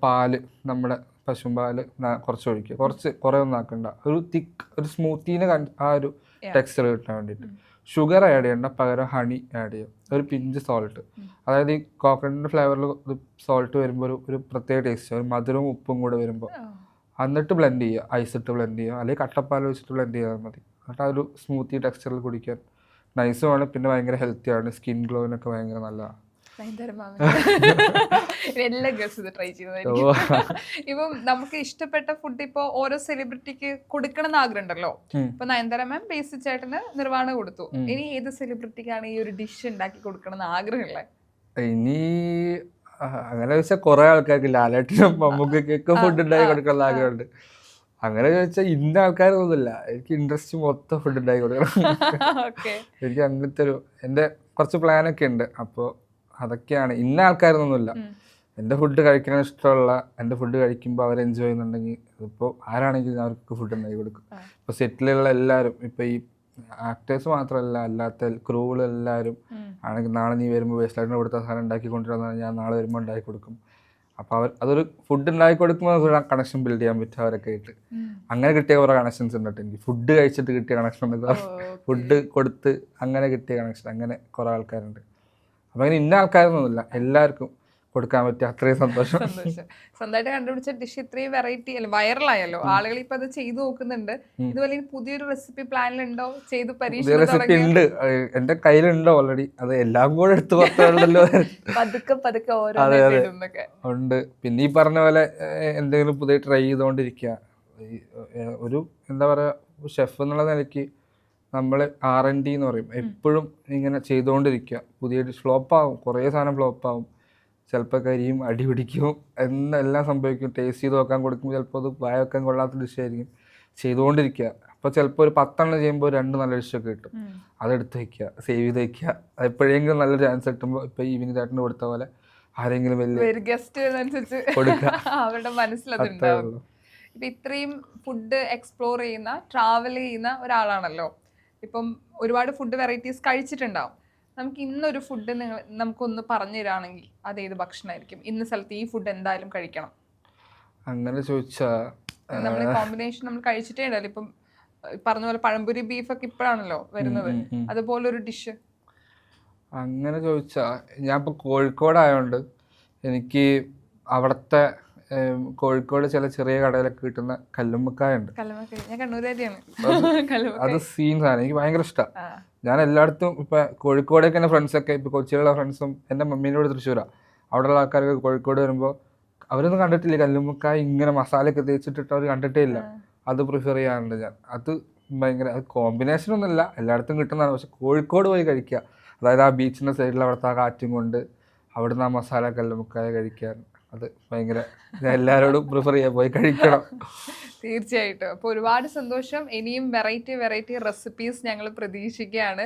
പാല്, നമ്മുടെ പശുമ്പാല് കുറച്ച് ഒഴിക്കുക. കുറേ ഒന്നും ആക്കണ്ട, ഒരു സ്മൂത്തീന് ആ ഒരു ടെക്സ്ചർ കിട്ടാൻ വേണ്ടിയിട്ട്. ഷുഗർ ആഡ് ചെയ്യണ്ട, പകരം ഹണി ആഡ് ചെയ്യുക. ഒരു പിഞ്ച് സോൾട്ട്, അതായത് ഈ കോക്കനട്ടിൻ്റെ ഫ്ലേവറിൽ സോൾട്ട് വരുമ്പോൾ ഒരു പ്രത്യേക ടേസ്റ്റ്, ഒരു മധുരവും ഉപ്പും കൂടെ വരുമ്പോൾ. എന്നിട്ട് ബ്ലെൻഡ് ചെയ്യുക, ഐസ് ഇട്ട് ബ്ലെൻഡ് ചെയ്യുക, അല്ലെങ്കിൽ കട്ടപ്പാൽ വെച്ചിട്ട് ബ്ലെൻഡ് ചെയ്താൽ മതി. എന്നിട്ട് ആ ഒരു സ്മൂത്തി ടെക്സ്ചറിൽ കുടിക്കാൻ നൈസുമാണ്. പിന്നെ ഭയങ്കര ഹെൽത്തിയാണ്, സ്കിൻ ഗ്ലോവിനൊക്കെ ഭയങ്കര നല്ലതാണ്.
എല്ലാ ഗേൾസും ഇത് ട്രൈ ചെയ്യുന്നതായിരിക്കും. ഇപ്പം നമുക്ക് ഇഷ്ടപ്പെട്ട ഫുഡ് ഇപ്പൊ ഓരോ സെലിബ്രിറ്റിക്ക് കൊടുക്കണം എന്ന് ആഗ്രഹം ഉണ്ടല്ലോ. ഇപ്പൊ നയൻതാര മാം ബേസിക് ചേട്ടന് നിർവ്വാണം കൊടുത്തു. ഇനി ഏത് സെലിബ്രിറ്റിക്കാണ് ഈ ഒരു ഡിഷ് ഉണ്ടാക്കി കൊടുക്കണം എന്ന് ആഗ്രഹമുള്ളത്?
ഇനി അങ്ങനെ വെച്ചാൽ കുറെ ആൾക്കാർക്ക് ലാലേട്ടനും മമ്മൂക്കൊക്കെ ഫുഡ് ഉണ്ടാക്കി കൊടുക്കണം ആഗ്രഹമുണ്ട്. അങ്ങനെ ചോദിച്ചാൽ ഇന്ന ആൾക്കാരൊന്നുമില്ല, എനിക്ക് ഇൻട്രസ്റ്റ് മൊത്തം ഫുഡ് ഉണ്ടാക്കി കൊടുക്കണം.
ഓക്കെ.
എനിക്ക് അങ്ങനത്തെ എൻ്റെ കുറച്ച് പ്ലാനൊക്കെ ഉണ്ട്. അപ്പോൾ അതൊക്കെയാണ്, ഇന്ന ആൾക്കാരൊന്നുമില്ല. എൻ്റെ ഫുഡ് കഴിക്കാൻ ഇഷ്ടമുള്ള, എൻ്റെ ഫുഡ് കഴിക്കുമ്പോൾ അവർ എൻജോയ് ചെയ്യുന്നുണ്ടെങ്കിൽ അതിപ്പോൾ ആരാണെങ്കിലും അവർക്ക് ഫുഡ് ഉണ്ടാക്കി കൊടുക്കും. ഇപ്പോൾ സെറ്റിലുള്ള എല്ലാവരും, ഇപ്പോൾ ഈ ആക്ടേഴ്സ് മാത്രമല്ല, അല്ലാത്ത ക്രൂകളെല്ലാവരും ആണെങ്കിൽ നാളെ നീ വരുമ്പോൾ വേസ്റ്റിലായിട്ട് കൊടുത്ത സാധനം ഉണ്ടാക്കി കൊണ്ടുവന്നാൽ ഞാൻ നാളെ വരുമ്പോൾ ഉണ്ടാക്കി കൊടുക്കും. അപ്പോൾ അതൊരു ഫുഡ് ഉണ്ടാക്കി കൊടുക്കുമ്പോൾ കണക്ഷൻ ബിൽഡ് ചെയ്യാൻ പറ്റും അവരൊക്കെ ആയിട്ട്. അങ്ങനെ കിട്ടിയ കുറേ കണക്ഷൻസ് ഉണ്ട് കേട്ടോ എനിക്ക്. ഫുഡ് കഴിച്ചിട്ട് കിട്ടിയ കണക്ഷൻ ഉണ്ട്, ഫുഡ് കൊടുത്ത് അങ്ങനെ കിട്ടിയ കണക്ഷൻ, അങ്ങനെ കുറേ ആൾക്കാരുണ്ട്. അപ്പോൾ അങ്ങനെ ഇന്ന ആൾക്കാരൊന്നുമില്ല, എല്ലാവർക്കും കൊടുക്കാൻ പറ്റിയ അത്രയും സന്തോഷം.
സ്വന്തമായിട്ട് കണ്ടുപിടിച്ച ഡിഷ് ഇത്രയും വെറൈറ്റി അല്ല, വൈറലായല്ലോ, ആളുകൾ ഇപ്പൊ അത് ചെയ്തു നോക്കുന്നുണ്ട്. ഇതുപോലെ പുതിയൊരു റെസിപ്പി പ്ലാനിലുണ്ടോ, ചെയ്ത് പരീക്ഷിച്ചു?
റെസിപ്പി ഉണ്ട്, എന്റെ കയ്യിലുണ്ടോ ഓൾറെഡി. അത് എല്ലാം കൂടെ എടുത്ത് പുറത്തുണ്ടല്ലോ.
പതുക്കെ പതുക്കെ ഓരോന്നൊക്കെ
ഉണ്ട്. പിന്നെ ഈ പറഞ്ഞ പോലെ എന്തെങ്കിലും പുതിയ ട്രൈ ചെയ്തുകൊണ്ടിരിക്കുക. ഒരു എന്താ പറയാ, ഷെഫ് എന്നുള്ള നിലയ്ക്ക് നമ്മൾ R&D എന്ന് പറയും, എപ്പോഴും ഇങ്ങനെ ചെയ്തുകൊണ്ടിരിക്കുക. പുതിയ ഡിഷ് ഫ്ലോപ്പാവും, കുറേ സാധനം ഫ്ലോപ്പാവും, ചിലപ്പോൾ കരിയും, അടി പിടിക്കും, എന്നെല്ലാം സംഭവിക്കും. ടേസ്റ്റ് ചെയ്ത് നോക്കാൻ കൊടുക്കുമ്പോൾ ചിലപ്പോൾ അത് വായ വെക്കാൻ കൊള്ളാത്ത ഡിഷായിരിക്കും. ചെയ്തുകൊണ്ടിരിക്കുക. അപ്പോൾ ചിലപ്പോൾ ഒരു 10 എണ്ണം ചെയ്യുമ്പോൾ 2 നല്ല ഡിഷൊക്കെ കിട്ടും. അതെടുത്ത് വയ്ക്കുക, സേവ് ചെയ്ത് വയ്ക്കുക. അത് എപ്പോഴെങ്കിലും നല്ലൊരു ചാൻസ് കിട്ടുമ്പോൾ, ഇപ്പോൾ ഈവനിങ് ചേട്ടന് കൊടുത്ത പോലെ ആരെങ്കിലും വലിയ
ഗസ്റ്റിനനുസരിച്ച്
കൊടുക്കുക,
അവരുടെ മനസ്സിലതുണ്ടാവും. ഇപ്പം ഇത്രയും ഫുഡ് എക്സ്പ്ലോർ ചെയ്യുന്ന, ട്രാവൽ ചെയ്യുന്ന ഒരാളാണല്ലോ, ഇപ്പം ഒരുപാട് ഫുഡ് വെറൈറ്റീസ് കഴിച്ചിട്ടുണ്ടാവും. നമുക്ക് ഇന്നൊരു ഫുഡ് നമുക്കൊന്ന് പറഞ്ഞു തരാണെങ്കിൽ അതേത് ഭക്ഷണമായിരിക്കും? ഇന്ന സ്ഥലത്ത് ഈ ഫുഡ് എന്തായാലും കഴിക്കണം.
അങ്ങനെ ചോദിച്ചാൽ
നമ്മൾ കോമ്പിനേഷൻ നമ്മൾ കഴിച്ചിട്ടേ ഉണ്ടല്ലോ. ഇപ്പം പറഞ്ഞ പോലെ പഴംപൊരി ബീഫൊക്കെ ഇപ്പോഴാണല്ലോ വരുന്നത്, അതുപോലൊരു ഡിഷ്.
അങ്ങനെ ചോദിച്ചാൽ ഞാൻ ഇപ്പോൾ കോഴിക്കോടായതുകൊണ്ട് എനിക്ക് അവിടുത്തെ കോഴിക്കോട് ചില ചെറിയ കടയിലൊക്കെ കിട്ടുന്ന കല്ലുമ്മക്കായ ഉണ്ട്.
ഞാൻ കണ്ണൂരാരിയാണ്.
അത് സീൻ സാധനം എനിക്ക് ഭയങ്കര ഇഷ്ടമാണ്. ഞാൻ എല്ലായിടത്തും ഇപ്പം കോഴിക്കോടേക്ക് എൻ്റെ ഫ്രണ്ട്സൊക്കെ, ഇപ്പോൾ കൊച്ചിയിലുള്ള ഫ്രണ്ട്സും എൻ്റെ മമ്മീനോട് തൃശ്ശൂരാണ്, അവിടെയുള്ള ആൾക്കാരൊക്കെ കോഴിക്കോട് വരുമ്പോൾ അവരൊന്നും കണ്ടിട്ടില്ല കല്ലുമ്മക്കായ ഇങ്ങനെ മസാലയൊക്കെ തേച്ചിട്ടിട്ട് അവർ കണ്ടിട്ടേ ഇല്ല. അത് പ്രിഫർ ചെയ്യാറുണ്ട് ഞാൻ. അത് ഭയങ്കര, അത് കോമ്പിനേഷൻ ഒന്നുമില്ല, എല്ലായിടത്തും കിട്ടുന്നതാണ്. പക്ഷെ കോഴിക്കോട് പോയി കഴിക്കുക, അതായത് ആ ബീച്ചിൻ്റെ സൈഡിൽ അവിടുത്തെ ആ കാറ്റും കൊണ്ട് അവിടുന്ന് ആ മസാല കല്ലുമ്മക്കായ കഴിക്കാൻ, അത് ഭയങ്കര, ഞാൻ എല്ലാവരോടും പ്രിഫർ ചെയ്യാൻ, പോയി കഴിക്കണം.
തീർച്ചയായിട്ടും. അപ്പോൾ ഒരുപാട് സന്തോഷം. ഇനിയും വെറൈറ്റി റെസിപ്പീസ് ഞങ്ങൾ പ്രതീക്ഷിക്കുകയാണ്.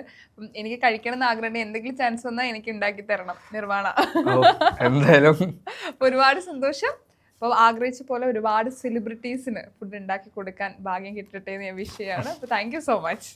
എനിക്ക് കഴിക്കണം എന്ന് ആഗ്രഹം, എന്തെങ്കിലും ചാൻസ് വന്നാൽ എനിക്ക് ഉണ്ടാക്കി തരണം, നിർവ്വാണ.
എന്തായാലും
ഒരുപാട് സന്തോഷം. അപ്പോൾ ആഗ്രഹിച്ച പോലെ ഒരുപാട് സെലിബ്രിറ്റീസിന് ഫുഡ് ഉണ്ടാക്കി കൊടുക്കാൻ ഭാഗ്യം കിട്ടട്ടെ എന്ന് ഞാൻ വിഷയമാണ്. അപ്പോൾ താങ്ക് യു സോ മച്ച്.